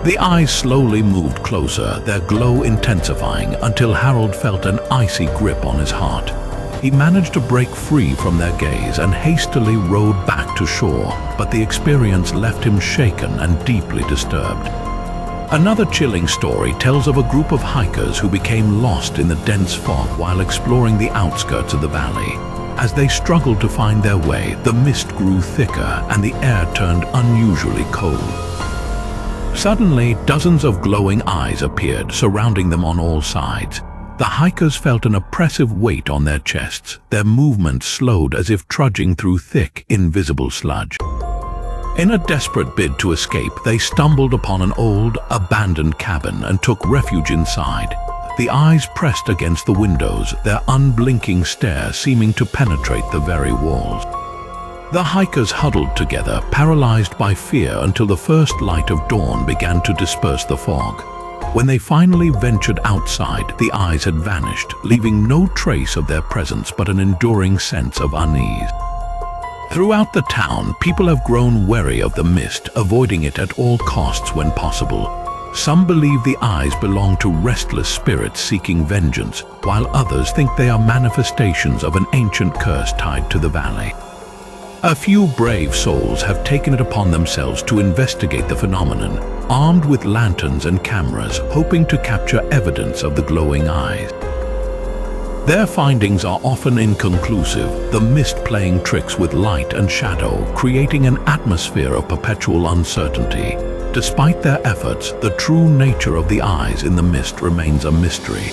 Speaker 1: The eyes slowly moved closer, their glow intensifying until Harold felt an icy grip on his heart. He managed to break free from their gaze and hastily rowed back to shore, but the experience left him shaken and deeply disturbed. Another chilling story tells of a group of hikers who became lost in the dense fog while exploring the outskirts of the valley. As they struggled to find their way, the mist grew thicker and the air turned unusually cold. Suddenly, dozens of glowing eyes appeared, surrounding them on all sides. The hikers felt an oppressive weight on their chests, their movements slowed as if trudging through thick, invisible sludge. In a desperate bid to escape, they stumbled upon an old, abandoned cabin and took refuge inside. The eyes pressed against the windows, their unblinking stare seeming to penetrate the very walls. The hikers huddled together, paralyzed by fear until the first light of dawn began to disperse the fog. When they finally ventured outside, the eyes had vanished, leaving no trace of their presence but an enduring sense of unease. Throughout the town, people have grown wary of the mist, avoiding it at all costs when possible. Some believe the eyes belong to restless spirits seeking vengeance, while others think they are manifestations of an ancient curse tied to the valley. A few brave souls have taken it upon themselves to investigate the phenomenon, armed with lanterns and cameras, hoping to capture evidence of the glowing eyes. Their findings are often inconclusive, the mist playing tricks with light and shadow, creating an atmosphere of perpetual uncertainty. Despite their efforts, the true nature of the eyes in the mist remains a mystery.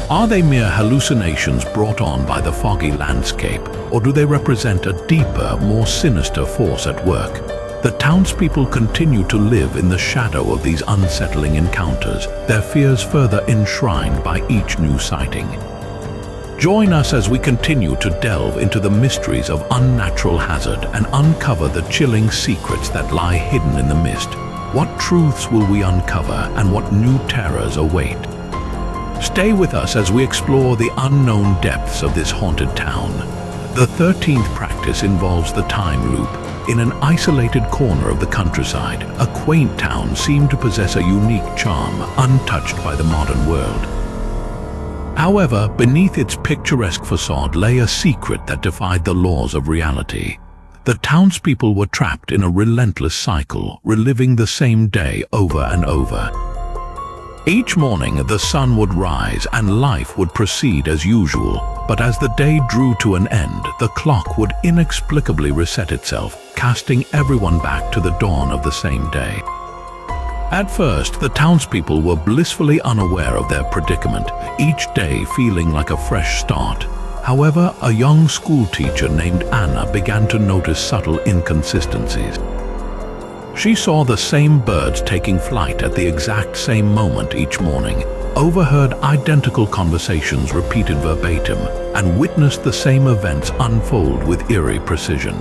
Speaker 1: Are they mere hallucinations brought on by the foggy landscape, or do they represent a deeper, more sinister force at work? The townspeople continue to live in the shadow of these unsettling encounters, their fears further enshrined by each new sighting. Join us as we continue to delve into the mysteries of Unnatural Hazard and uncover the chilling secrets that lie hidden in the mist. What truths will we uncover and what new terrors await? Stay with us as we explore the unknown depths of this haunted town. The 13th practice involves the time loop. In an isolated corner of the countryside, a quaint town seemed to possess a unique charm, untouched by the modern world. However, beneath its picturesque facade lay a secret that defied the laws of reality. The townspeople were trapped in a relentless cycle, reliving the same day over and over. Each morning, the sun would rise and life would proceed as usual, but as the day drew to an end, the clock would inexplicably reset itself, casting everyone back to the dawn of the same day. At first, the townspeople were blissfully unaware of their predicament, each day feeling like a fresh start. However, a young schoolteacher named Anna began to notice subtle inconsistencies. She saw the same birds taking flight at the exact same moment each morning, overheard identical conversations repeated verbatim, and witnessed the same events unfold with eerie precision.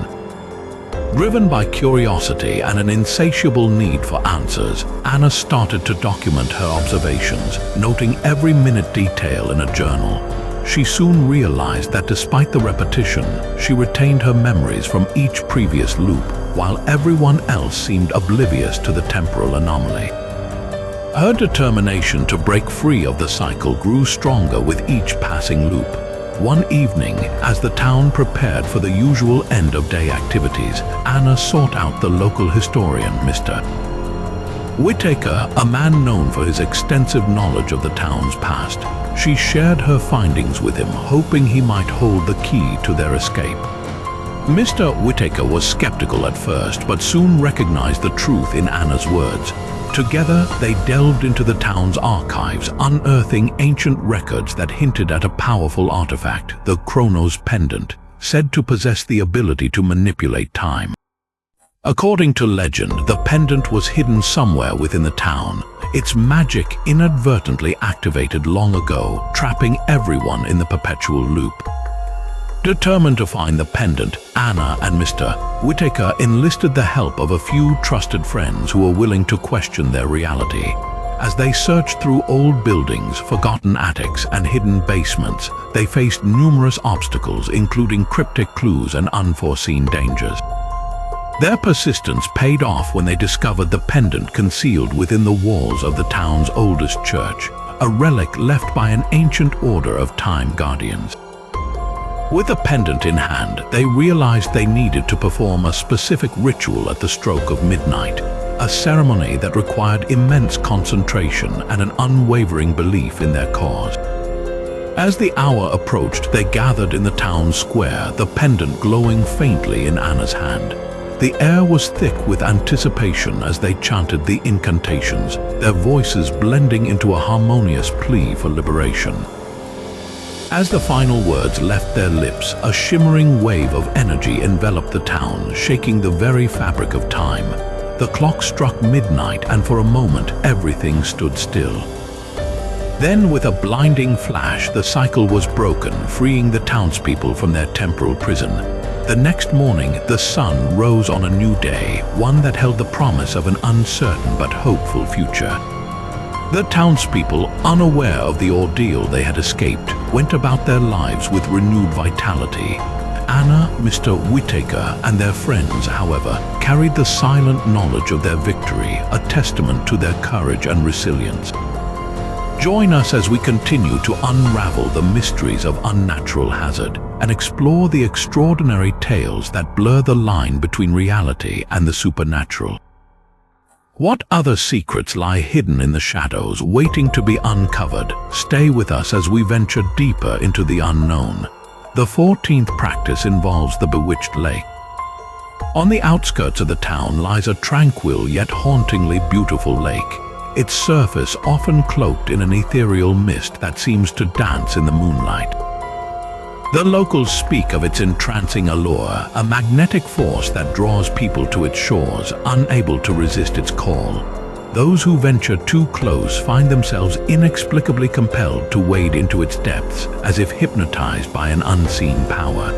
Speaker 1: Driven by curiosity and an insatiable need for answers, Anna started to document her observations, noting every minute detail in a journal. She soon realized that despite the repetition, she retained her memories from each previous loop, while everyone else seemed oblivious to the temporal anomaly. Her determination to break free of the cycle grew stronger with each passing loop. One evening, as the town prepared for the usual end-of-day activities, Anna sought out the local historian, Mr. Whitaker, a man known for his extensive knowledge of the town's past. She shared her findings with him, hoping he might hold the key to their escape. Mr. Whitaker was skeptical at first, but soon recognized the truth in Anna's words. Together, they delved into the town's archives, unearthing ancient records that hinted at a powerful artifact, the Chronos pendant, said to possess the ability to manipulate time. According to legend, the pendant was hidden somewhere within the town. Its magic inadvertently activated long ago, trapping everyone in the perpetual loop. Determined to find the pendant, Anna and Mr. Whitaker enlisted the help of a few trusted friends who were willing to question their reality. As they searched through old buildings, forgotten attics, and hidden basements, they faced numerous obstacles, including cryptic clues and unforeseen dangers. Their persistence paid off when they discovered the pendant concealed within the walls of the town's oldest church, a relic left by an ancient order of time guardians. With the pendant in hand, they realized they needed to perform a specific ritual at the stroke of midnight, a ceremony that required immense concentration and an unwavering belief in their cause. As the hour approached, they gathered in the town square, the pendant glowing faintly in Anna's hand. The air was thick with anticipation as they chanted the incantations, their voices blending into a harmonious plea for liberation. As the final words left their lips, a shimmering wave of energy enveloped the town, shaking the very fabric of time. The clock struck midnight, and for a moment everything stood still. Then, with a blinding flash, the cycle was broken, freeing the townspeople from their temporal prison. The next morning, the sun rose on a new day, one that held the promise of an uncertain but hopeful future. The townspeople, unaware of the ordeal they had escaped, went about their lives with renewed vitality. Anna, Mr. Whitaker, and their friends, however, carried the silent knowledge of their victory, a testament to their courage and resilience. Join us as we continue to unravel the mysteries of Unnatural Hazard and explore the extraordinary tales that blur the line between reality and the supernatural. What other secrets lie hidden in the shadows, waiting to be uncovered? Stay with us as we venture deeper into the unknown. The 14th practice involves the Bewitched Lake. On the outskirts of the town lies a tranquil yet hauntingly beautiful lake, its surface often cloaked in an ethereal mist that seems to dance in the moonlight. The locals speak of its entrancing allure, a magnetic force that draws people to its shores, unable to resist its call. Those who venture too close find themselves inexplicably compelled to wade into its depths, as if hypnotized by an unseen power.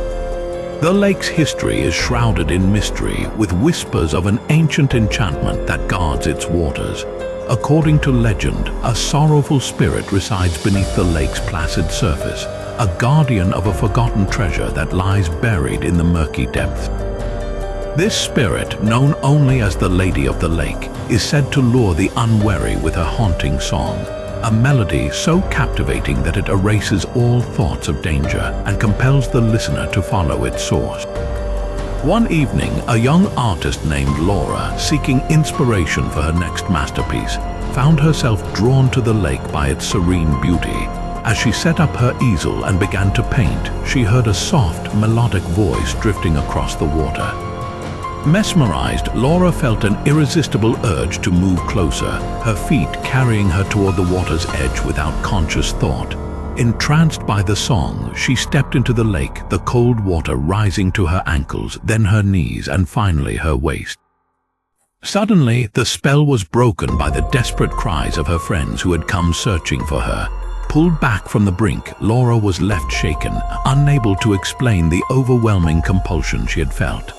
Speaker 1: The lake's history is shrouded in mystery, with whispers of an ancient enchantment that guards its waters. According to legend, a sorrowful spirit resides beneath the lake's placid surface, a guardian of a forgotten treasure that lies buried in the murky depths. This spirit, known only as the Lady of the Lake, is said to lure the unwary with her haunting song, a melody so captivating that it erases all thoughts of danger and compels the listener to follow its source. One evening, a young artist named Laura, seeking inspiration for her next masterpiece, found herself drawn to the lake by its serene beauty. As she set up her easel and began to paint, she heard a soft, melodic voice drifting across the water. Mesmerized, Laura felt an irresistible urge to move closer, her feet carrying her toward the water's edge without conscious thought. Entranced by the song, she stepped into the lake, the cold water rising to her ankles, then her knees, and finally her waist. Suddenly, the spell was broken by the desperate cries of her friends who had come searching for her. Pulled back from the brink, Laura was left shaken, unable to explain the overwhelming compulsion she had felt.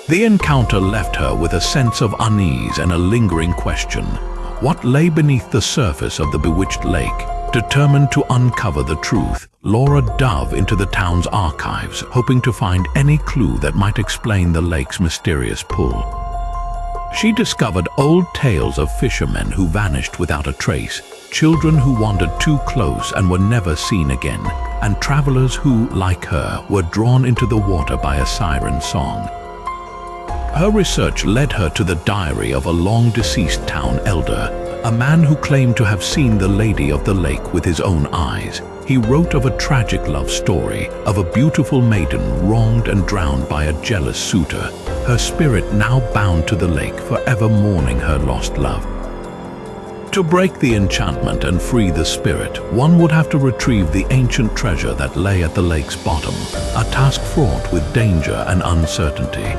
Speaker 1: The encounter left her with a sense of unease and a lingering question. What lay beneath the surface of the bewitched lake? Determined to uncover the truth, Laura dove into the town's archives, hoping to find any clue that might explain the lake's mysterious pull. She discovered old tales of fishermen who vanished without a trace, children who wandered too close and were never seen again, and travelers who, like her, were drawn into the water by a siren song. Her research led her to the diary of a long-deceased town elder, a man who claimed to have seen the Lady of the Lake with his own eyes. He wrote of a tragic love story of a beautiful maiden wronged and drowned by a jealous suitor, her spirit now bound to the lake, forever mourning her lost love. To break the enchantment and free the spirit, one would have to retrieve the ancient treasure that lay at the lake's bottom, a task fraught with danger and uncertainty.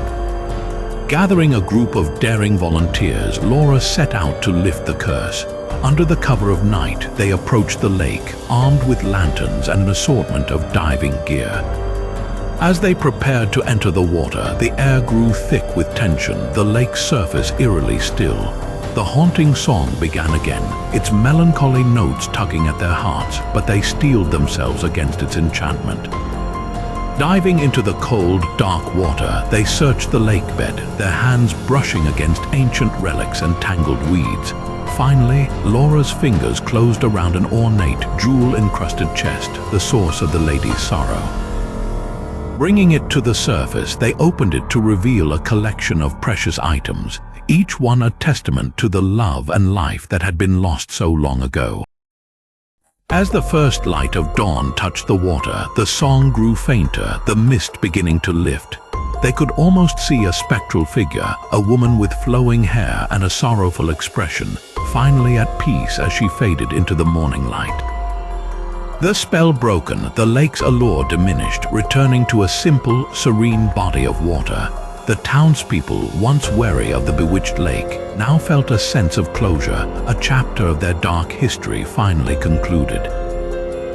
Speaker 1: Gathering a group of daring volunteers, Laura set out to lift the curse. Under the cover of night, they approached the lake, armed with lanterns and an assortment of diving gear. As they prepared to enter the water, the air grew thick with tension, the lake's surface eerily still. The haunting song began again, its melancholy notes tugging at their hearts, but they steeled themselves against its enchantment. Diving into the cold, dark water, they searched the lake bed, their hands brushing against ancient relics and tangled weeds. Finally, Laura's fingers closed around an ornate, jewel-encrusted chest, the source of the lady's sorrow. Bringing it to the surface, they opened it to reveal a collection of precious items, each one a testament to the love and life that had been lost so long ago. As the first light of dawn touched the water, the song grew fainter, the mist beginning to lift. They could almost see a spectral figure, a woman with flowing hair and a sorrowful expression, finally at peace as she faded into the morning light. The spell broken, the lake's allure diminished, returning to a simple, serene body of water. The townspeople, once wary of the bewitched lake, now felt a sense of closure, a chapter of their dark history finally concluded.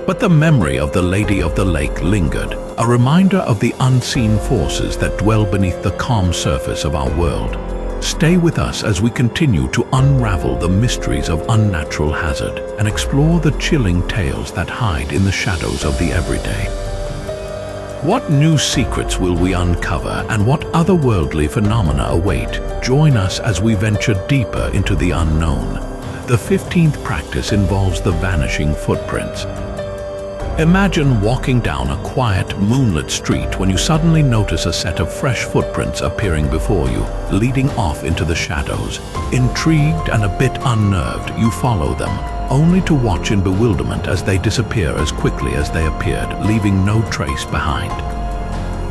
Speaker 1: But the memory of the Lady of the Lake lingered, a reminder of the unseen forces that dwell beneath the calm surface of our world. Stay with us as we continue to unravel the mysteries of Unnatural Hazard and explore the chilling tales that hide in the shadows of the everyday. What new secrets will we uncover, and what otherworldly phenomena await? Join us as we venture deeper into the unknown. The 15th practice involves the vanishing footprints. Imagine walking down a quiet, moonlit street when you suddenly notice a set of fresh footprints appearing before you, leading off into the shadows. Intrigued and a bit unnerved, you follow them, only to watch in bewilderment as they disappear as quickly as they appeared, leaving no trace behind.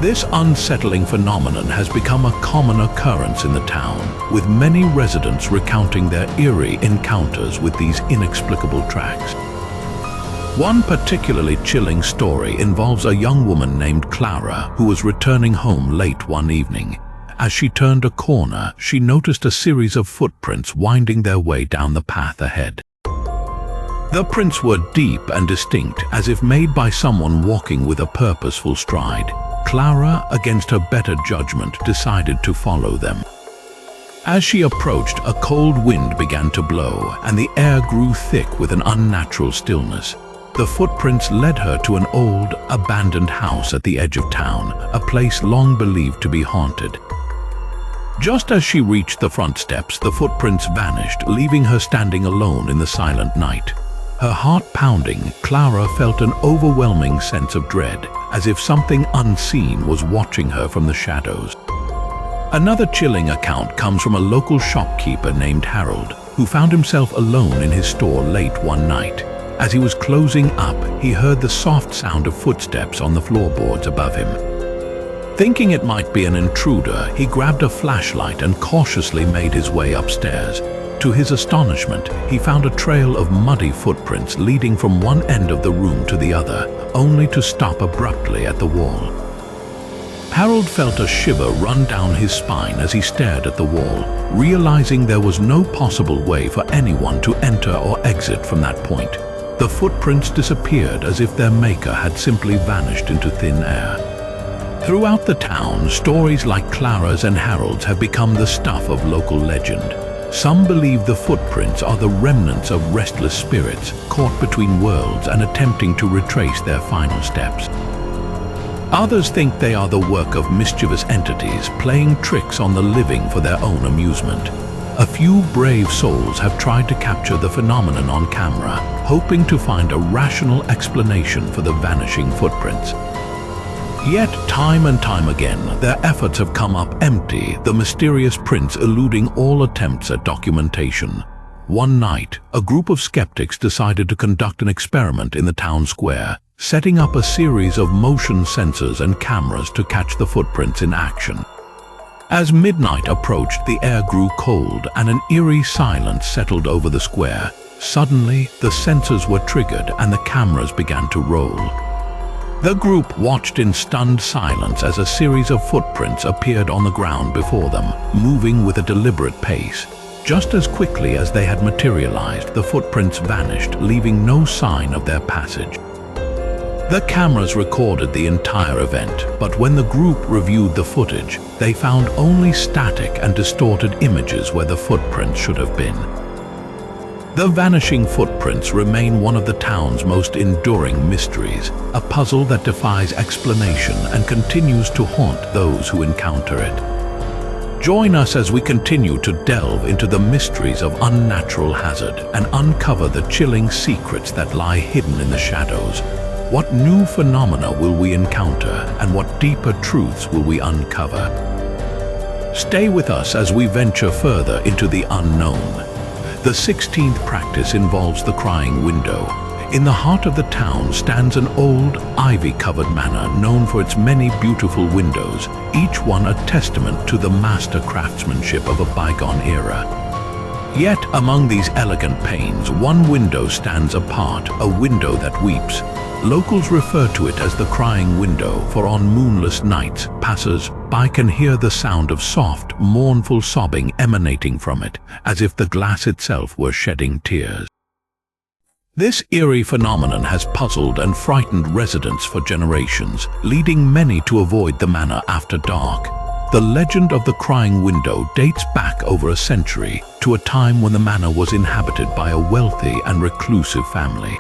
Speaker 1: This unsettling phenomenon has become a common occurrence in the town, with many residents recounting their eerie encounters with these inexplicable tracks. One particularly chilling story involves a young woman named Clara who was returning home late one evening. As she turned a corner, she noticed a series of footprints winding their way down the path ahead. The prints were deep and distinct, as if made by someone walking with a purposeful stride. Clara, against her better judgment, decided to follow them. As she approached, a cold wind began to blow, and the air grew thick with an unnatural stillness. The footprints led her to an old, abandoned house at the edge of town, a place long believed to be haunted. Just as she reached the front steps, the footprints vanished, leaving her standing alone in the silent night. Her heart pounding, Clara felt an overwhelming sense of dread, as if something unseen was watching her from the shadows. Another chilling account comes from a local shopkeeper named Harold, who found himself alone in his store late one night. As he was closing up, he heard the soft sound of footsteps on the floorboards above him. Thinking it might be an intruder, he grabbed a flashlight and cautiously made his way upstairs. To his astonishment, he found a trail of muddy footprints leading from one end of the room to the other, only to stop abruptly at the wall. Harold felt a shiver run down his spine as he stared at the wall, realizing there was no possible way for anyone to enter or exit from that point. The footprints disappeared as if their maker had simply vanished into thin air. Throughout the town, stories like Clara's and Harold's have become the stuff of local legend. Some believe the footprints are the remnants of restless spirits caught between worlds and attempting to retrace their final steps. Others think they are the work of mischievous entities playing tricks on the living for their own amusement. a few brave souls have tried to capture the phenomenon on camera, hoping to find a rational explanation for the vanishing footprints. Yet, time and time again, their efforts have come up empty, the mysterious prints eluding all attempts at documentation. One night, a group of skeptics decided to conduct an experiment in the town square, setting up a series of motion sensors and cameras to catch the footprints in action. As midnight approached, the air grew cold and an eerie silence settled over the square. Suddenly, the sensors were triggered and the cameras began to roll. The group watched in stunned silence as a series of footprints appeared on the ground before them, moving with a deliberate pace. Just as quickly as they had materialized, the footprints vanished, leaving no sign of their passage. The cameras recorded the entire event, but when the group reviewed the footage, they found only static and distorted images where the footprints should have been. The vanishing footprints remain one of the town's most enduring mysteries, a puzzle that defies explanation and continues to haunt those who encounter it. Join us as we continue to delve into the mysteries of Unnatural Hazard and uncover the chilling secrets that lie hidden in the shadows. What new phenomena will we encounter, and what deeper truths will we uncover? Stay with us as we venture further into the unknown. The 16th practice involves the crying window. In the heart of the town stands an old, ivy-covered manor known for its many beautiful windows, each one a testament to the master craftsmanship of a bygone era. Yet, among these elegant panes, one window stands apart, a window that weeps. Locals refer to it as the crying window, for on moonless nights, passers-by can hear the sound of soft, mournful sobbing emanating from it, as if the glass itself were shedding tears. This eerie phenomenon has puzzled and frightened residents for generations, leading many to avoid the manor after dark. The legend of the crying window dates back over a century, to a time when the manor was inhabited by a wealthy and reclusive family.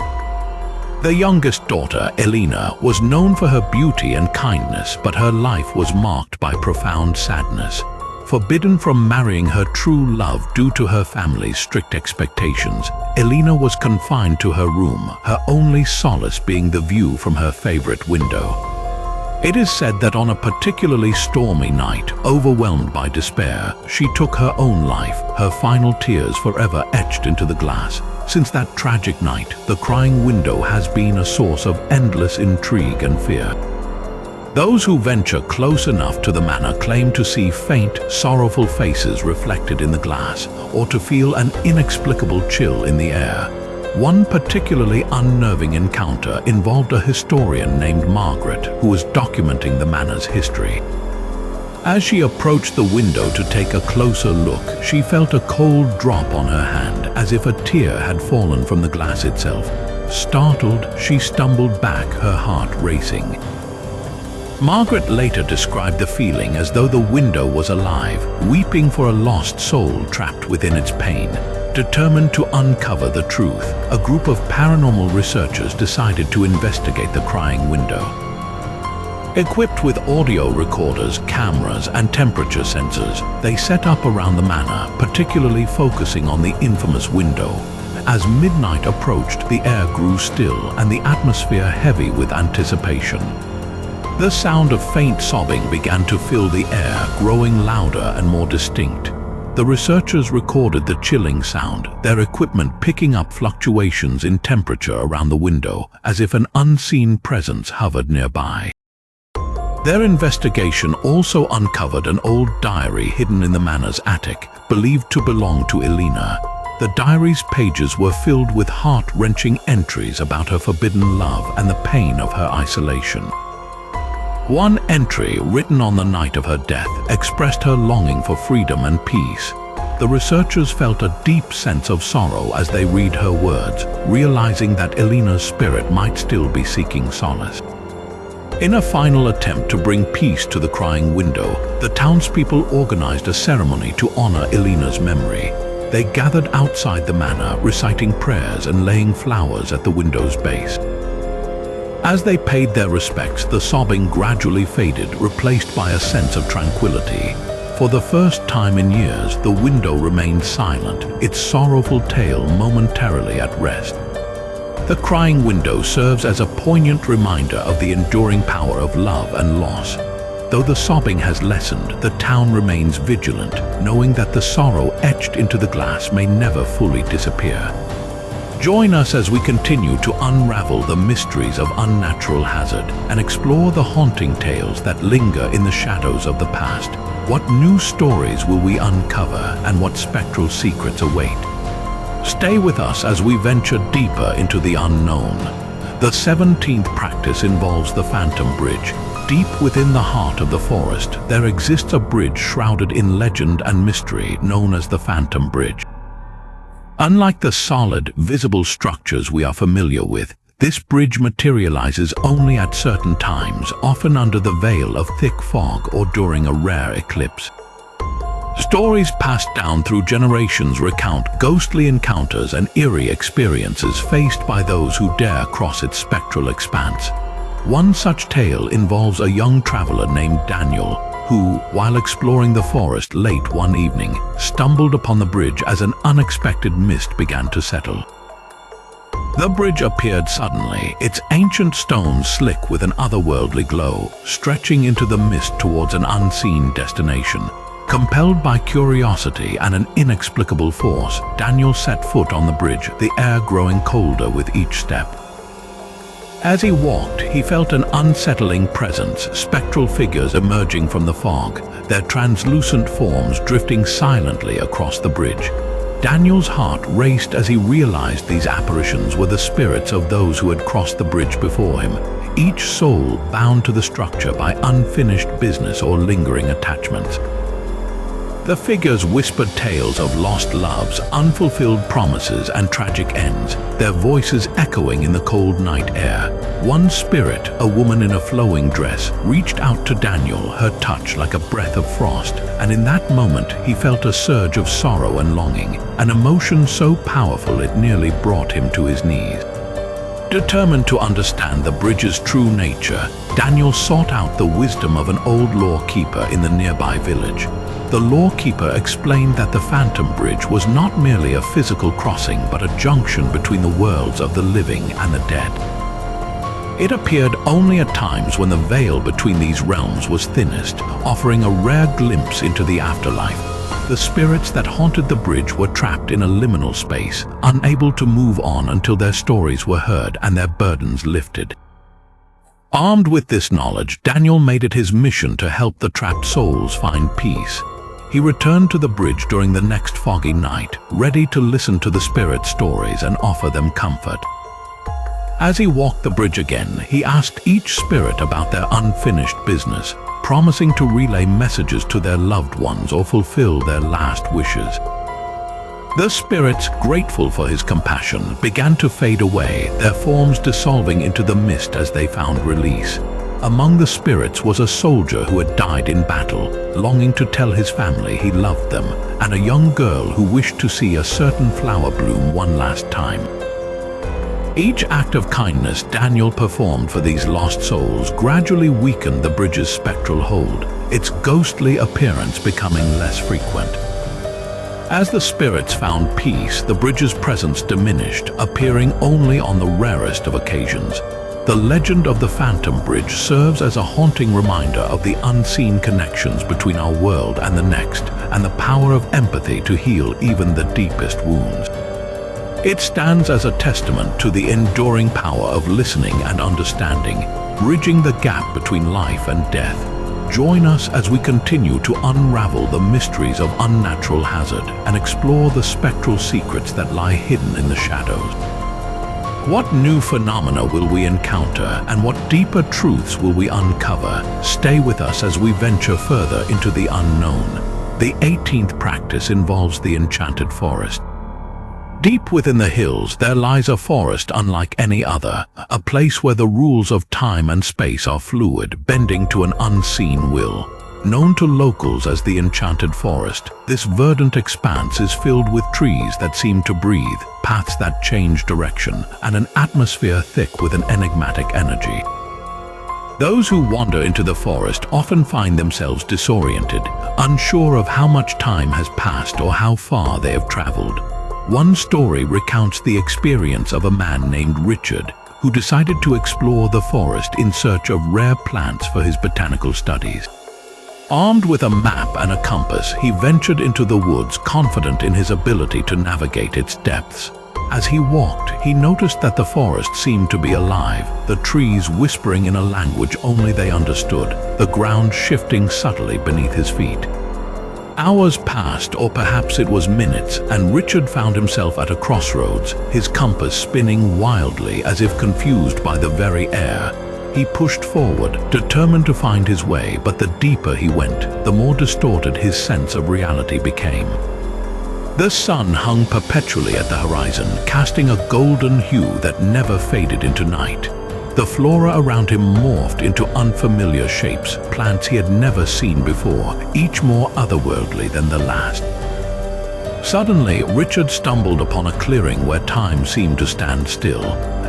Speaker 1: Their youngest daughter, Elena, was known for her beauty and kindness, but her life was marked by profound sadness. Forbidden from marrying her true love due to her family's strict expectations, Elena was confined to her room, her only solace being the view from her favorite window. It is said that on a particularly stormy night, overwhelmed by despair, she took her own life, her final tears forever etched into the glass. Since that tragic night, the crying window has been a source of endless intrigue and fear. Those who venture close enough to the manor claim to see faint, sorrowful faces reflected in the glass, or to feel an inexplicable chill in the air. One particularly unnerving encounter involved a historian named Margaret, who was documenting the manor's history. As she approached the window to take a closer look, she felt a cold drop on her hand, as if a tear had fallen from the glass itself. Startled, she stumbled back, her heart racing. Margaret later described the feeling as though the window was alive, weeping for a lost soul trapped within its pain. Determined to uncover the truth, a group of paranormal researchers decided to investigate the crying window. Equipped with audio recorders, cameras, and temperature sensors, they set up around the manor, particularly focusing on the infamous window. As midnight approached, the air grew still and the atmosphere heavy with anticipation. The sound of faint sobbing began to fill the air, growing louder and more distinct. The researchers recorded the chilling sound, their equipment picking up fluctuations in temperature around the window, as if an unseen presence hovered nearby. Their investigation also uncovered an old diary hidden in the manor's attic, believed to belong to Elena. The diary's pages were filled with heart-wrenching entries about her forbidden love and the pain of her isolation. One entry, written on the night of her death, expressed her longing for freedom and peace. The researchers felt a deep sense of sorrow as they read her words, realizing that Elena's spirit might still be seeking solace. In a final attempt to bring peace to the crying window, the townspeople organized a ceremony to honor Elena's memory. They gathered outside the manor, reciting prayers and laying flowers at the window's base. As they paid their respects, the sobbing gradually faded, replaced by a sense of tranquility. For the first time in years, the window remained silent, its sorrowful tale momentarily at rest. The crying window serves as a poignant reminder of the enduring power of love and loss. Though the sobbing has lessened, the town remains vigilant, knowing that the sorrow etched into the glass may never fully disappear. Join us as we continue to unravel the mysteries of Unnatural Hazard and explore the haunting tales that linger in the shadows of the past. What new stories will we uncover, and what spectral secrets await? Stay with us as we venture deeper into the unknown. The 17th practice involves the Phantom Bridge. Deep within the heart of the forest, there exists a bridge shrouded in legend and mystery known as the Phantom Bridge. Unlike the solid, visible structures we are familiar with, this bridge materializes only at certain times, often under the veil of thick fog or during a rare eclipse. Stories passed down through generations recount ghostly encounters and eerie experiences faced by those who dare cross its spectral expanse. One such tale involves a young traveler named Daniel, who, while exploring the forest late one evening, stumbled upon the bridge as an unexpected mist began to settle. The bridge appeared suddenly, its ancient stones slick with an otherworldly glow, stretching into the mist towards an unseen destination. Compelled by curiosity and an inexplicable force, Daniel set foot on the bridge, the air growing colder with each step. As he walked, he felt an unsettling presence, spectral figures emerging from the fog, their translucent forms drifting silently across the bridge. Daniel's heart raced as he realized these apparitions were the spirits of those who had crossed the bridge before him, each soul bound to the structure by unfinished business or lingering attachments. The figures whispered tales of lost loves, unfulfilled promises, and tragic ends, their voices echoing in the cold night air. One spirit, a woman in a flowing dress, reached out to Daniel, her touch like a breath of frost, and in that moment he felt a surge of sorrow and longing, an emotion so powerful it nearly brought him to his knees. Determined to understand the bridge's true nature, Daniel sought out the wisdom of an old lawkeeper in the nearby village. The lawkeeper explained that the Phantom Bridge was not merely a physical crossing but a junction between the worlds of the living and the dead. It appeared only at times when the veil between these realms was thinnest, offering a rare glimpse into the afterlife. The spirits that haunted the bridge were trapped in a liminal space, unable to move on until their stories were heard and their burdens lifted. Armed with this knowledge, Daniel made it his mission to help the trapped souls find peace. He returned to the bridge during the next foggy night, ready to listen to the spirit stories and offer them comfort. As he walked the bridge again, he asked each spirit about their unfinished business, promising to relay messages to their loved ones or fulfill their last wishes. The spirits, grateful for his compassion, began to fade away, their forms dissolving into the mist as they found release. Among the spirits was a soldier who had died in battle, longing to tell his family he loved them, and a young girl who wished to see a certain flower bloom one last time. Each act of kindness Daniel performed for these lost souls gradually weakened the bridge's spectral hold, its ghostly appearance becoming less frequent. As the spirits found peace, the bridge's presence diminished, appearing only on the rarest of occasions. The legend of the Phantom Bridge serves as a haunting reminder of the unseen connections between our world and the next, and the power of empathy to heal even the deepest wounds. It stands as a testament to the enduring power of listening and understanding, bridging the gap between life and death. Join us as we continue to unravel the mysteries of Unnatural Hazard and explore the spectral secrets that lie hidden in the shadows. What new phenomena will we encounter, and what deeper truths will we uncover? Stay with us as we venture further into the unknown. The 18th practice involves the enchanted forest. Deep within the hills, there lies a forest unlike any other, a place where the rules of time and space are fluid, bending to an unseen will. Known to locals as the Enchanted Forest, this verdant expanse is filled with trees that seem to breathe, paths that change direction, and an atmosphere thick with an enigmatic energy. Those who wander into the forest often find themselves disoriented, unsure of how much time has passed or how far they have traveled. One story recounts the experience of a man named Richard, who decided to explore the forest in search of rare plants for his botanical studies. Armed with a map and a compass, he ventured into the woods, confident in his ability to navigate its depths. As he walked, he noticed that the forest seemed to be alive, the trees whispering in a language only they understood, the ground shifting subtly beneath his feet. Hours passed, or perhaps it was minutes, and Richard found himself at a crossroads, his compass spinning wildly as if confused by the very air. He pushed forward, determined to find his way, but the deeper he went, the more distorted his sense of reality became. The sun hung perpetually at the horizon, casting a golden hue that never faded into night. The flora around him morphed into unfamiliar shapes, plants he had never seen before, each more otherworldly than the last. Suddenly, Richard stumbled upon a clearing where time seemed to stand still.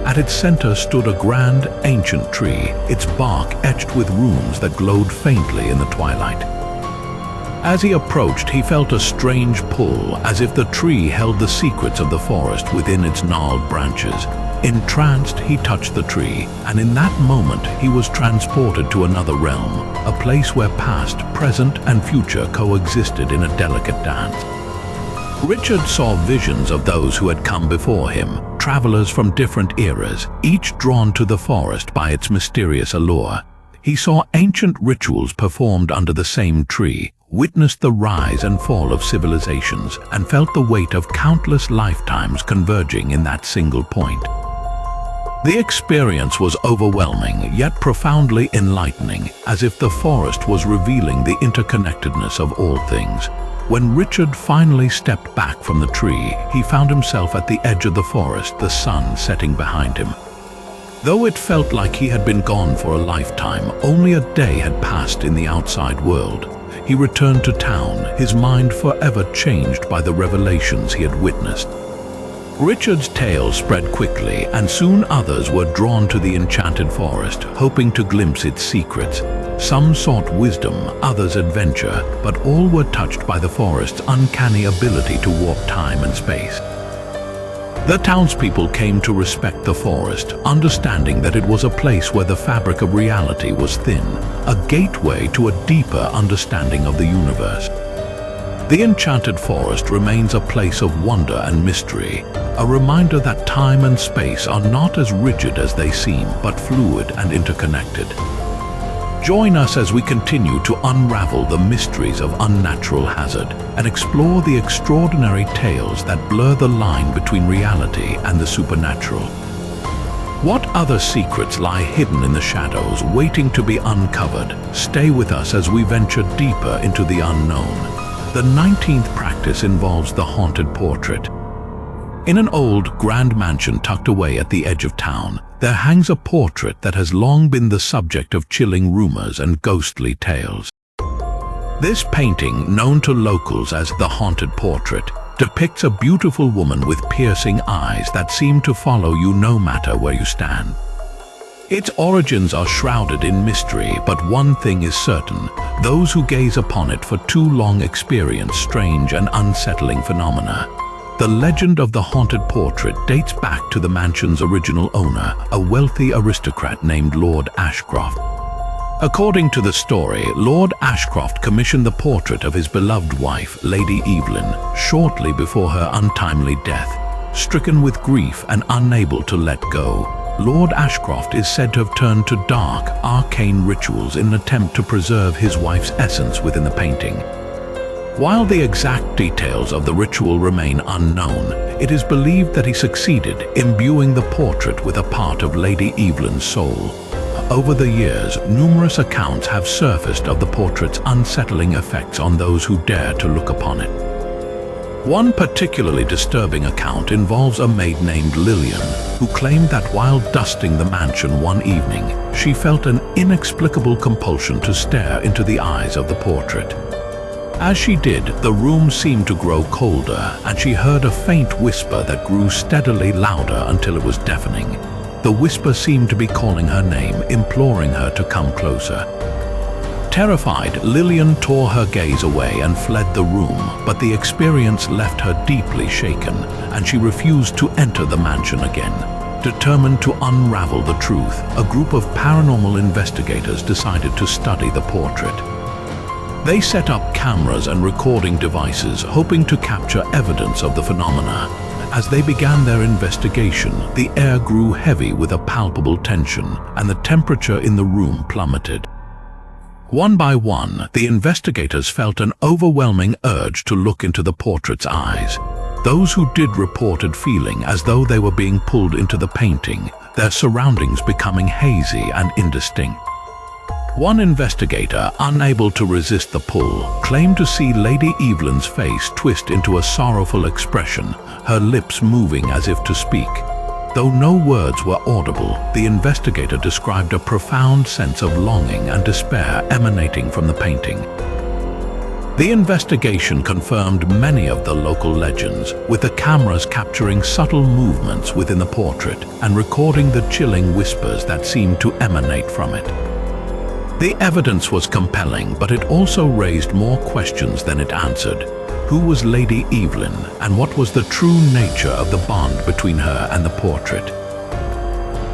Speaker 1: At its center stood a grand, ancient tree, its bark etched with runes that glowed faintly in the twilight. As he approached, he felt a strange pull, as if the tree held the secrets of the forest within its gnarled branches. Entranced, he touched the tree, and in that moment he was transported to another realm, a place where past, present, and future coexisted in a delicate dance. Richard saw visions of those who had come before him, travelers from different eras, each drawn to the forest by its mysterious allure. He saw ancient rituals performed under the same tree, witnessed the rise and fall of civilizations, and felt the weight of countless lifetimes converging in that single point. The experience was overwhelming, yet profoundly enlightening, as if the forest was revealing the interconnectedness of all things. When Richard finally stepped back from the tree, he found himself at the edge of the forest, the sun setting behind him. Though it felt like he had been gone for a lifetime, only a day had passed in the outside world. He returned to town, his mind forever changed by the revelations he had witnessed. Richard's tale spread quickly, and soon others were drawn to the enchanted forest, hoping to glimpse its secrets. Some sought wisdom, others adventure, but all were touched by the forest's uncanny ability to warp time and space. The townspeople came to respect the forest, understanding that it was a place where the fabric of reality was thin, a gateway to a deeper understanding of the universe. The enchanted forest remains a place of wonder and mystery, a reminder that time and space are not as rigid as they seem, but fluid and interconnected. Join us as we continue to unravel the mysteries of Unnatural Hazard and explore the extraordinary tales that blur the line between reality and the supernatural. What other secrets lie hidden in the shadows, waiting to be uncovered? Stay with us as we venture deeper into the unknown. The 19th practice involves the haunted portrait. In an old, grand mansion tucked away at the edge of town, there hangs a portrait that has long been the subject of chilling rumors and ghostly tales. This painting, known to locals as the haunted portrait, depicts a beautiful woman with piercing eyes that seem to follow you no matter where you stand. Its origins are shrouded in mystery, but one thing is certain: those who gaze upon it for too long experience strange and unsettling phenomena. The legend of the haunted portrait dates back to the mansion's original owner, a wealthy aristocrat named Lord Ashcroft. According to the story, Lord Ashcroft commissioned the portrait of his beloved wife, Lady Evelyn, shortly before her untimely death. Stricken with grief and unable to let go, Lord Ashcroft is said to have turned to dark, arcane rituals in an attempt to preserve his wife's essence within the painting. While the exact details of the ritual remain unknown, it is believed that he succeeded, imbuing the portrait with a part of Lady Evelyn's soul. Over the years, numerous accounts have surfaced of the portrait's unsettling effects on those who dare to look upon it. One particularly disturbing account involves a maid named Lillian, who claimed that while dusting the mansion one evening, she felt an inexplicable compulsion to stare into the eyes of the portrait. As she did, the room seemed to grow colder, and she heard a faint whisper that grew steadily louder until it was deafening. The whisper seemed to be calling her name, imploring her to come closer. Terrified, Lillian tore her gaze away and fled the room, but the experience left her deeply shaken, and she refused to enter the mansion again. Determined to unravel the truth, a group of paranormal investigators decided to study the portrait. They set up cameras and recording devices, hoping to capture evidence of the phenomena. As they began their investigation, the air grew heavy with a palpable tension, and the temperature in the room plummeted. One by one, the investigators felt an overwhelming urge to look into the portrait's eyes. Those who did reported feeling as though they were being pulled into the painting, their surroundings becoming hazy and indistinct. One investigator, unable to resist the pull, claimed to see Lady Evelyn's face twist into a sorrowful expression, her lips moving as if to speak. Though no words were audible, the investigator described a profound sense of longing and despair emanating from the painting. The investigation confirmed many of the local legends, with the cameras capturing subtle movements within the portrait and recording the chilling whispers that seemed to emanate from it. The evidence was compelling, but it also raised more questions than it answered. Who was Lady Evelyn, and what was the true nature of the bond between her and the portrait?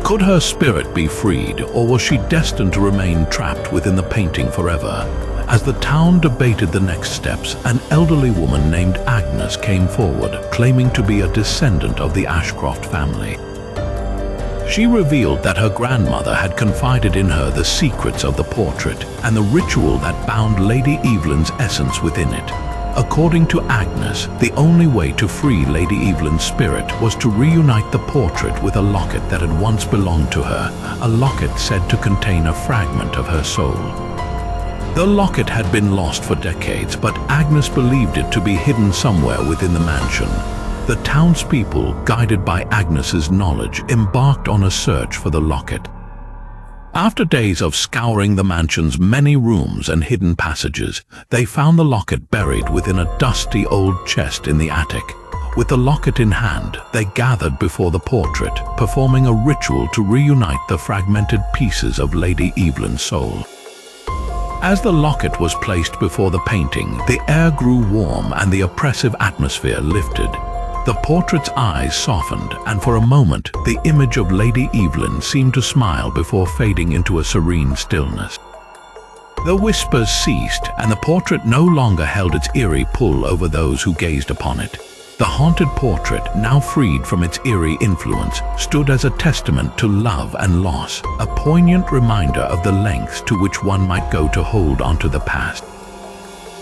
Speaker 1: Could her spirit be freed, or was she destined to remain trapped within the painting forever? As the town debated the next steps, an elderly woman named Agnes came forward, claiming to be a descendant of the Ashcroft family. She revealed that her grandmother had confided in her the secrets of the portrait and the ritual that bound Lady Evelyn's essence within it. According to Agnes, the only way to free Lady Evelyn's spirit was to reunite the portrait with a locket that had once belonged to her, a locket said to contain a fragment of her soul. The locket had been lost for decades, but Agnes believed it to be hidden somewhere within the mansion. The townspeople, guided by Agnes's knowledge, embarked on a search for the locket. After days of scouring the mansion's many rooms and hidden passages, they found the locket buried within a dusty old chest in the attic. With the locket in hand, they gathered before the portrait, performing a ritual to reunite the fragmented pieces of Lady Evelyn's soul. As the locket was placed before the painting, the air grew warm and the oppressive atmosphere lifted. The portrait's eyes softened, and for a moment, the image of Lady Evelyn seemed to smile before fading into a serene stillness. The whispers ceased, and the portrait no longer held its eerie pull over those who gazed upon it. The haunted portrait, now freed from its eerie influence, stood as a testament to love and loss, a poignant reminder of the lengths to which one might go to hold onto the past.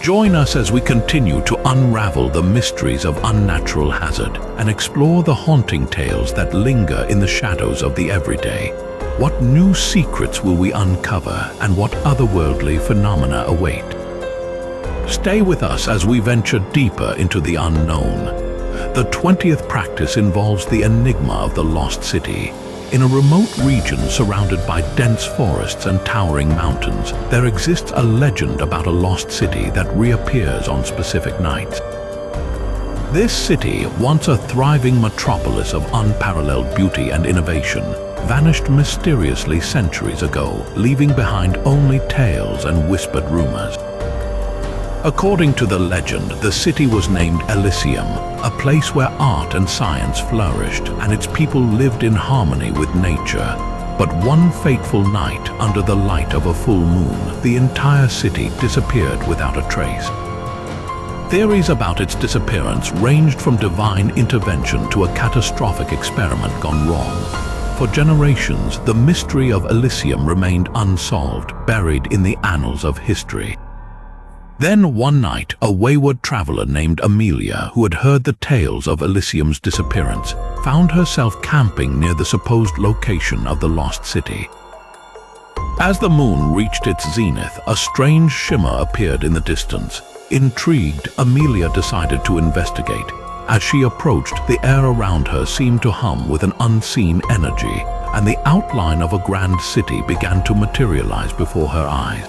Speaker 1: Join us as we continue to unravel the mysteries of Unnatural Hazard and explore the haunting tales that linger in the shadows of the everyday. What new secrets will we uncover, and what otherworldly phenomena await? Stay with us as we venture deeper into the unknown. The 20th practice involves the enigma of the lost city. In a remote region surrounded by dense forests and towering mountains, there exists a legend about a lost city that reappears on specific nights. This city, once a thriving metropolis of unparalleled beauty and innovation, vanished mysteriously centuries ago, leaving behind only tales and whispered rumors. According to the legend, the city was named Elysium, a place where art and science flourished and its people lived in harmony with nature. But one fateful night, under the light of a full moon, the entire city disappeared without a trace. Theories about its disappearance ranged from divine intervention to a catastrophic experiment gone wrong. For generations, the mystery of Elysium remained unsolved, buried in the annals of history. Then one night, a wayward traveler named Amelia, who had heard the tales of Elysium's disappearance, found herself camping near the supposed location of the lost city. As the moon reached its zenith, a strange shimmer appeared in the distance. Intrigued, Amelia decided to investigate. As she approached, the air around her seemed to hum with an unseen energy, and the outline of a grand city began to materialize before her eyes.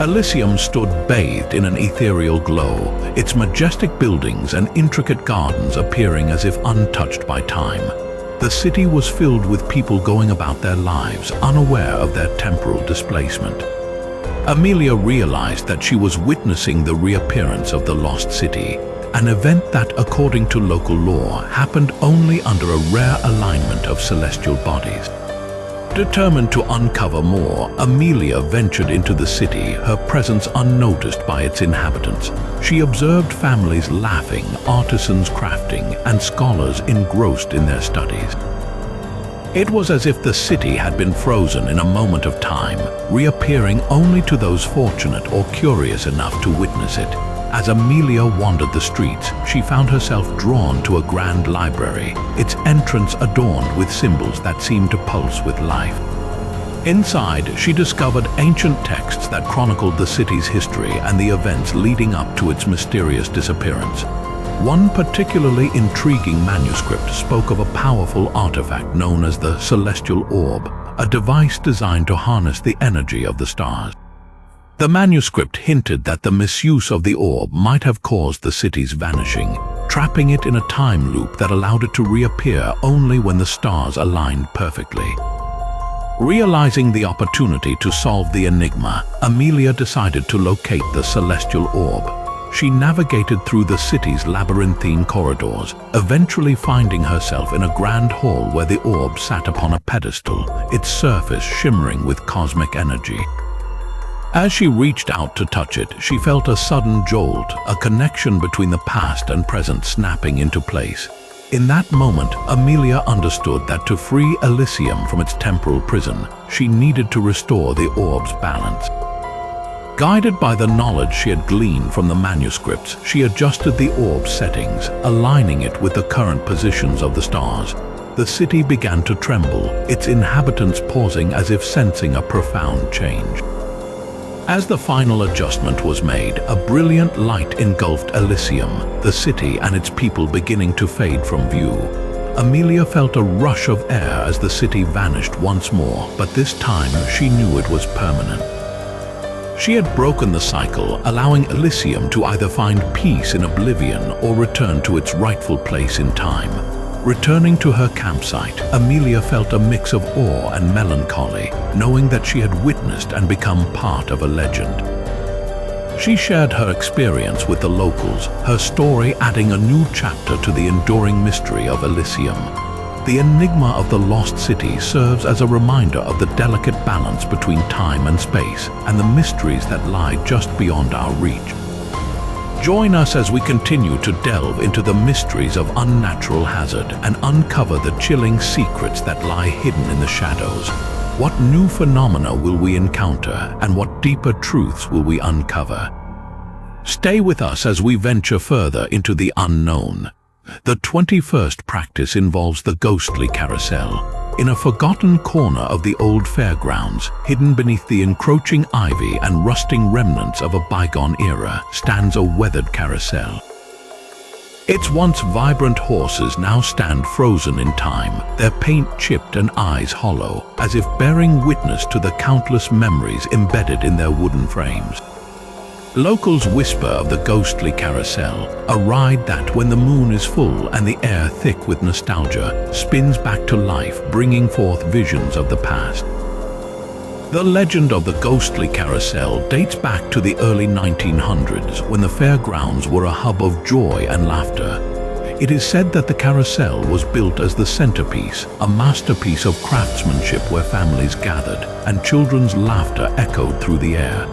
Speaker 1: Elysium stood bathed in an ethereal glow, its majestic buildings and intricate gardens appearing as if untouched by time. The city was filled with people going about their lives, unaware of their temporal displacement. Amelia realized that she was witnessing the reappearance of the lost city, an event that, according to local law, happened only under a rare alignment of celestial bodies. Determined to uncover more, Amelia ventured into the city, her presence unnoticed by its inhabitants. She observed families laughing, artisans crafting, and scholars engrossed in their studies. It was as if the city had been frozen in a moment of time, reappearing only to those fortunate or curious enough to witness it. As Amelia wandered the streets, she found herself drawn to a grand library, its entrance adorned with symbols that seemed to pulse with life. Inside, she discovered ancient texts that chronicled the city's history and the events leading up to its mysterious disappearance. One particularly intriguing manuscript spoke of a powerful artifact known as the Celestial Orb, a device designed to harness the energy of the stars. The manuscript hinted that the misuse of the orb might have caused the city's vanishing, trapping it in a time loop that allowed it to reappear only when the stars aligned perfectly. Realizing the opportunity to solve the enigma, Amelia decided to locate the Celestial Orb. She navigated through the city's labyrinthine corridors, eventually finding herself in a grand hall where the orb sat upon a pedestal, its surface shimmering with cosmic energy. As she reached out to touch it, she felt a sudden jolt, a connection between the past and present snapping into place. In that moment, Amelia understood that to free Elysium from its temporal prison, she needed to restore the orb's balance. Guided by the knowledge she had gleaned from the manuscripts, she adjusted the orb's settings, aligning it with the current positions of the stars. The city began to tremble, its inhabitants pausing as if sensing a profound change. As the final adjustment was made, a brilliant light engulfed Elysium, the city and its people beginning to fade from view. Amelia felt a rush of air as the city vanished once more, but this time she knew it was permanent. She had broken the cycle, allowing Elysium to either find peace in oblivion or return to its rightful place in time. Returning to her campsite, Amelia felt a mix of awe and melancholy, knowing that she had witnessed and become part of a legend. She shared her experience with the locals, her story adding a new chapter to the enduring mystery of Elysium. The enigma of the lost city serves as a reminder of the delicate balance between time and space, and the mysteries that lie just beyond our reach. Join us as we continue to delve into the mysteries of Unnatural Hazard and uncover the chilling secrets that lie hidden in the shadows. What new phenomena will we encounter, and what deeper truths will we uncover? Stay with us as we venture further into the unknown. The 21st practice involves the ghostly carousel. In a forgotten corner of the old fairgrounds, hidden beneath the encroaching ivy and rusting remnants of a bygone era, stands a weathered carousel. Its once vibrant horses now stand frozen in time, their paint chipped and eyes hollow, as if bearing witness to the countless memories embedded in their wooden frames. Locals whisper of the ghostly carousel, a ride that, when the moon is full and the air thick with nostalgia, spins back to life, bringing forth visions of the past. The legend of the ghostly carousel dates back to the early 1900s, when the fairgrounds were a hub of joy and laughter. It is said that the carousel was built as the centerpiece, a masterpiece of craftsmanship where families gathered and children's laughter echoed through the air.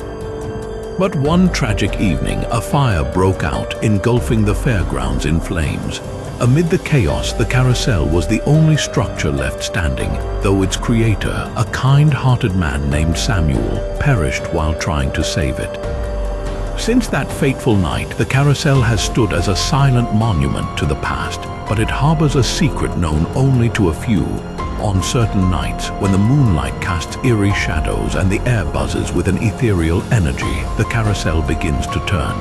Speaker 1: But one tragic evening, a fire broke out, engulfing the fairgrounds in flames. Amid the chaos, the carousel was the only structure left standing, though its creator, a kind-hearted man named Samuel, perished while trying to save it. Since that fateful night, the carousel has stood as a silent monument to the past, but it harbors a secret known only to a few. On certain nights, when the moonlight casts eerie shadows and the air buzzes with an ethereal energy, the carousel begins to turn.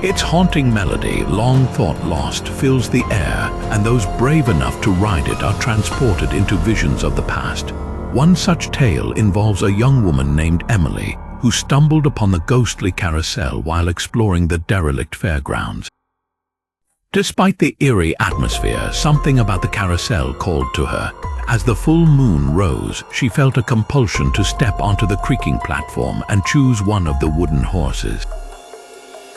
Speaker 1: Its haunting melody, long thought lost, fills the air, and those brave enough to ride it are transported into visions of the past. One such tale involves a young woman named Emily, who stumbled upon the ghostly carousel while exploring the derelict fairgrounds. Despite the eerie atmosphere, something about the carousel called to her. As the full moon rose, she felt a compulsion to step onto the creaking platform and choose one of the wooden horses.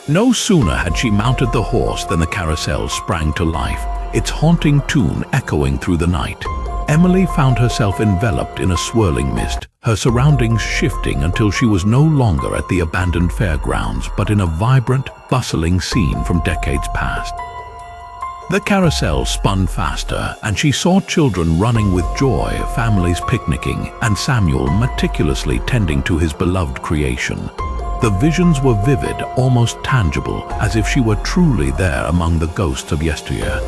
Speaker 1: No sooner had she mounted the horse than the carousel sprang to life, its haunting tune echoing through the night. Emily found herself enveloped in a swirling mist, her surroundings shifting until she was no longer at the abandoned fairgrounds but in a vibrant, bustling scene from decades past. The carousel spun faster, and she saw children running with joy, families picnicking, and Samuel meticulously tending to his beloved creation. The visions were vivid, almost tangible, as if she were truly there among the ghosts of yesteryear.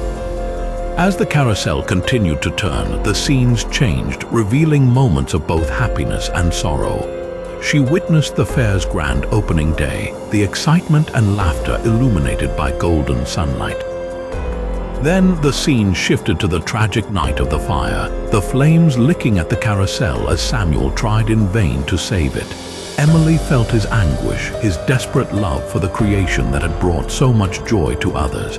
Speaker 1: As the carousel continued to turn, the scenes changed, revealing moments of both happiness and sorrow. She witnessed the fair's grand opening day, the excitement and laughter illuminated by golden sunlight. Then the scene shifted to the tragic night of the fire, the flames licking at the carousel as Samuel tried in vain to save it. Emily felt his anguish, his desperate love for the creation that had brought so much joy to others.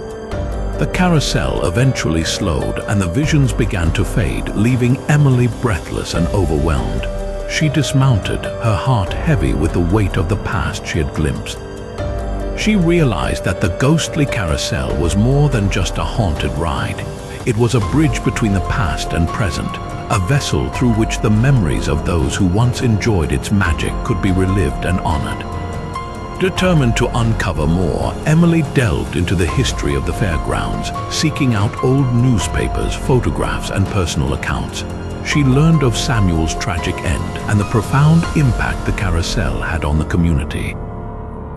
Speaker 1: The carousel eventually slowed and the visions began to fade, leaving Emily breathless and overwhelmed. She dismounted, her heart heavy with the weight of the past she had glimpsed. She realized that the ghostly carousel was more than just a haunted ride. It was a bridge between the past and present, a vessel through which the memories of those who once enjoyed its magic could be relived and honored. Determined to uncover more, Emily delved into the history of the fairgrounds, seeking out old newspapers, photographs, and personal accounts. She learned of Samuel's tragic end and the profound impact the carousel had on the community.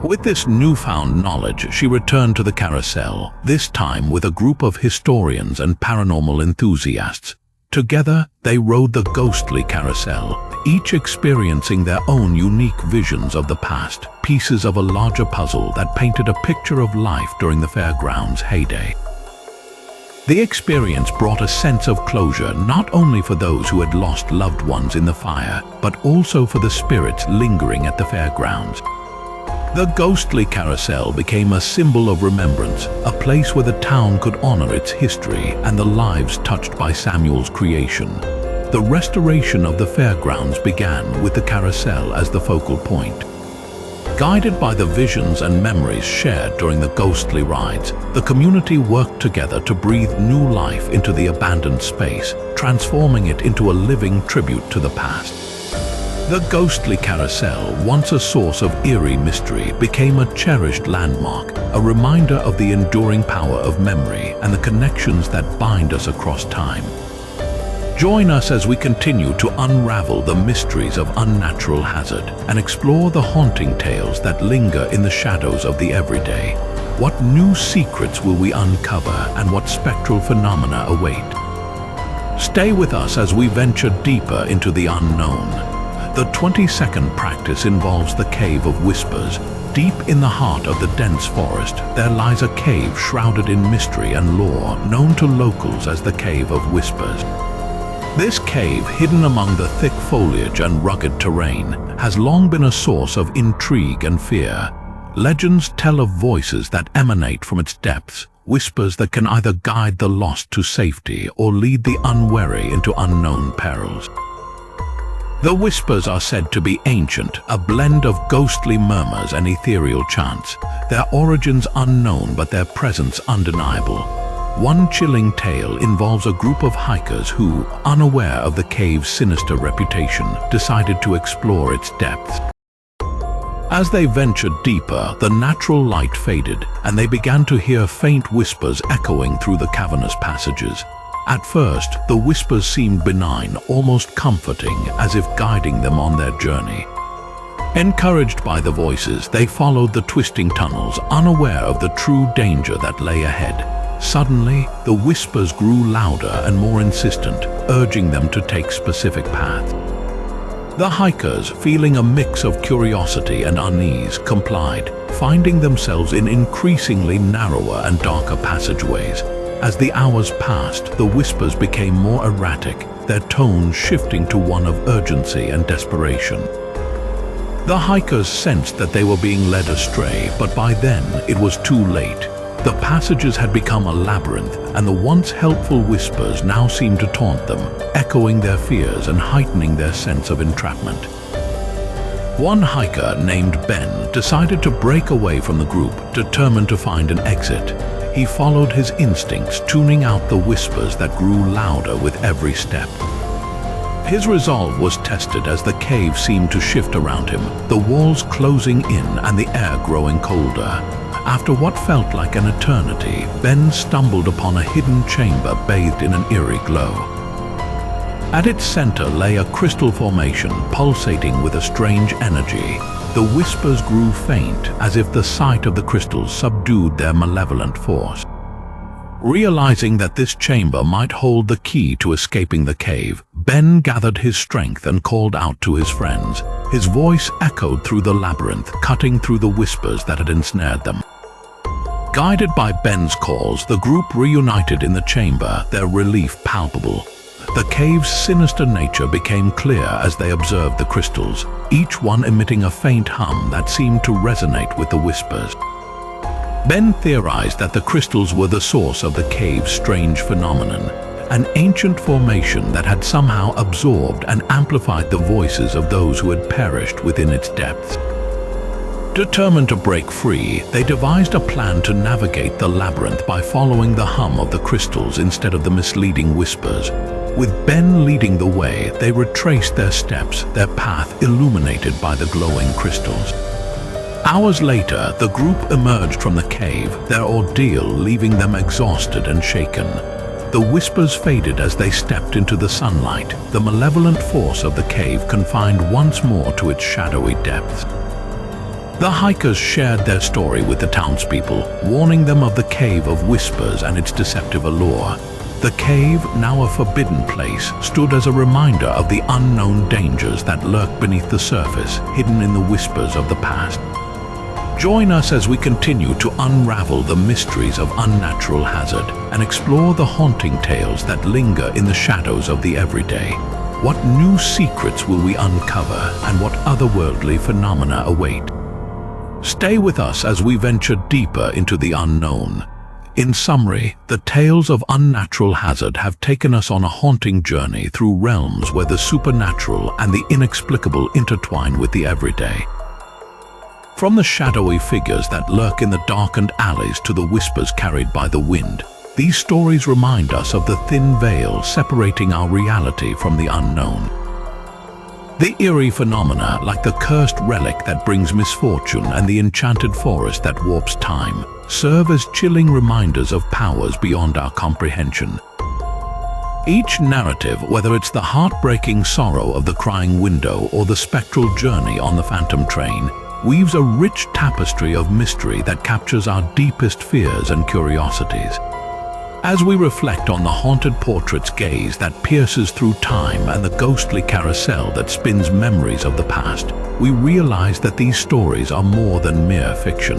Speaker 1: With this newfound knowledge, she returned to the carousel, this time with a group of historians and paranormal enthusiasts. Together, they rode the ghostly carousel, each experiencing their own unique visions of the past, pieces of a larger puzzle that painted a picture of life during the fairgrounds' heyday. The experience brought a sense of closure not only for those who had lost loved ones in the fire, but also for the spirits lingering at the fairgrounds. The ghostly carousel became a symbol of remembrance, a place where the town could honor its history and the lives touched by Samuel's creation. The restoration of the fairgrounds began with the carousel as the focal point. Guided by the visions and memories shared during the ghostly rides, the community worked together to breathe new life into the abandoned space, transforming it into a living tribute to the past. The ghostly carousel, once a source of eerie mystery, became a cherished landmark, a reminder of the enduring power of memory and the connections that bind us across time. Join us as we continue to unravel the mysteries of Unnatural Hazard and explore the haunting tales that linger in the shadows of the everyday. What new secrets will we uncover and what spectral phenomena await? Stay with us as we venture deeper into the unknown. The 20-second practice involves the Cave of Whispers. Deep in the heart of the dense forest, there lies a cave shrouded in mystery and lore, known to locals as the Cave of Whispers. This cave, hidden among the thick foliage and rugged terrain, has long been a source of intrigue and fear. Legends tell of voices that emanate from its depths, whispers that can either guide the lost to safety or lead the unwary into unknown perils. The whispers are said to be ancient, a blend of ghostly murmurs and ethereal chants, their origins unknown but their presence undeniable. One chilling tale involves a group of hikers who, unaware of the cave's sinister reputation, decided to explore its depths. As they ventured deeper, the natural light faded, and they began to hear faint whispers echoing through the cavernous passages. At first, the whispers seemed benign, almost comforting, as if guiding them on their journey. Encouraged by the voices, they followed the twisting tunnels, unaware of the true danger that lay ahead. Suddenly, the whispers grew louder and more insistent, urging them to take specific paths. The hikers, feeling a mix of curiosity and unease, complied, finding themselves in increasingly narrower and darker passageways. As the hours passed, the whispers became more erratic, their tone shifting to one of urgency and desperation. The hikers sensed that they were being led astray, but by then it was too late. The passages had become a labyrinth, and the once helpful whispers now seemed to taunt them, echoing their fears and heightening their sense of entrapment. One hiker named Ben decided to break away from the group, determined to find an exit. He followed his instincts, tuning out the whispers that grew louder with every step. His resolve was tested as the cave seemed to shift around him, the walls closing in and the air growing colder. After what felt like an eternity, Ben stumbled upon a hidden chamber bathed in an eerie glow. At its center lay a crystal formation pulsating with a strange energy. The whispers grew faint, as if the sight of the crystals subdued their malevolent force. Realizing that this chamber might hold the key to escaping the cave, Ben gathered his strength and called out to his friends. His voice echoed through the labyrinth, cutting through the whispers that had ensnared them. Guided by Ben's calls, the group reunited in the chamber, their relief palpable. The cave's sinister nature became clear as they observed the crystals, each one emitting a faint hum that seemed to resonate with the whispers. Ben theorized that the crystals were the source of the cave's strange phenomenon, an ancient formation that had somehow absorbed and amplified the voices of those who had perished within its depths. Determined to break free, they devised a plan to navigate the labyrinth by following the hum of the crystals instead of the misleading whispers. With Ben leading the way, they retraced their steps, their path illuminated by the glowing crystals. Hours later, the group emerged from the cave, their ordeal leaving them exhausted and shaken. The whispers faded as they stepped into the sunlight, the malevolent force of the cave confined once more to its shadowy depths. The hikers shared their story with the townspeople, warning them of the cave of whispers and its deceptive allure. The cave, now a forbidden place, stood as a reminder of the unknown dangers that lurk beneath the surface, hidden in the whispers of the past. Join us as we continue to unravel the mysteries of Unnatural Hazard and explore the haunting tales that linger in the shadows of the everyday. What new secrets will we uncover, and what otherworldly phenomena await? Stay with us as we venture deeper into the unknown. In summary, the tales of Unnatural Hazard have taken us on a haunting journey through realms where the supernatural and the inexplicable intertwine with the everyday. From the shadowy figures that lurk in the darkened alleys to the whispers carried by the wind, these stories remind us of the thin veil separating our reality from the unknown. The eerie phenomena, like the cursed relic that brings misfortune and the enchanted forest that warps time, serve as chilling reminders of powers beyond our comprehension. Each narrative, whether it's the heartbreaking sorrow of the crying window or the spectral journey on the phantom train, weaves a rich tapestry of mystery that captures our deepest fears and curiosities. As we reflect on the haunted portrait's gaze that pierces through time and the ghostly carousel that spins memories of the past, we realize that these stories are more than mere fiction.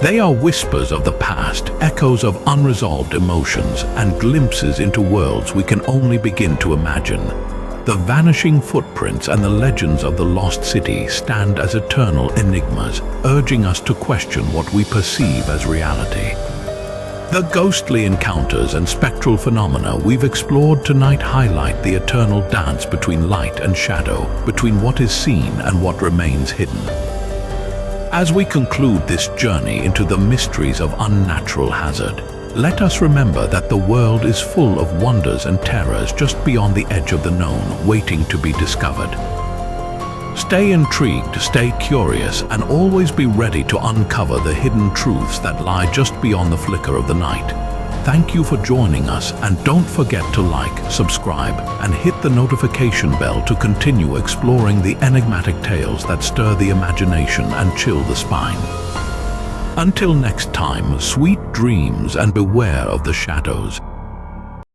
Speaker 1: They are whispers of the past, echoes of unresolved emotions, and glimpses into worlds we can only begin to imagine. The vanishing footprints and the legends of the lost city stand as eternal enigmas, urging us to question what we perceive as reality. The ghostly encounters and spectral phenomena we've explored tonight highlight the eternal dance between light and shadow, between what is seen and what remains hidden. As we conclude this journey into the mysteries of Unnatural Hazard, let us remember that the world is full of wonders and terrors just beyond the edge of the known, waiting to be discovered. Stay intrigued, stay curious, and always be ready to uncover the hidden truths that lie just beyond the flicker of the night. Thank you for joining us, and don't forget to like, subscribe, and hit the notification bell to continue exploring the enigmatic tales that stir the imagination and chill the spine. Until next time, sweet dreams and beware of the shadows.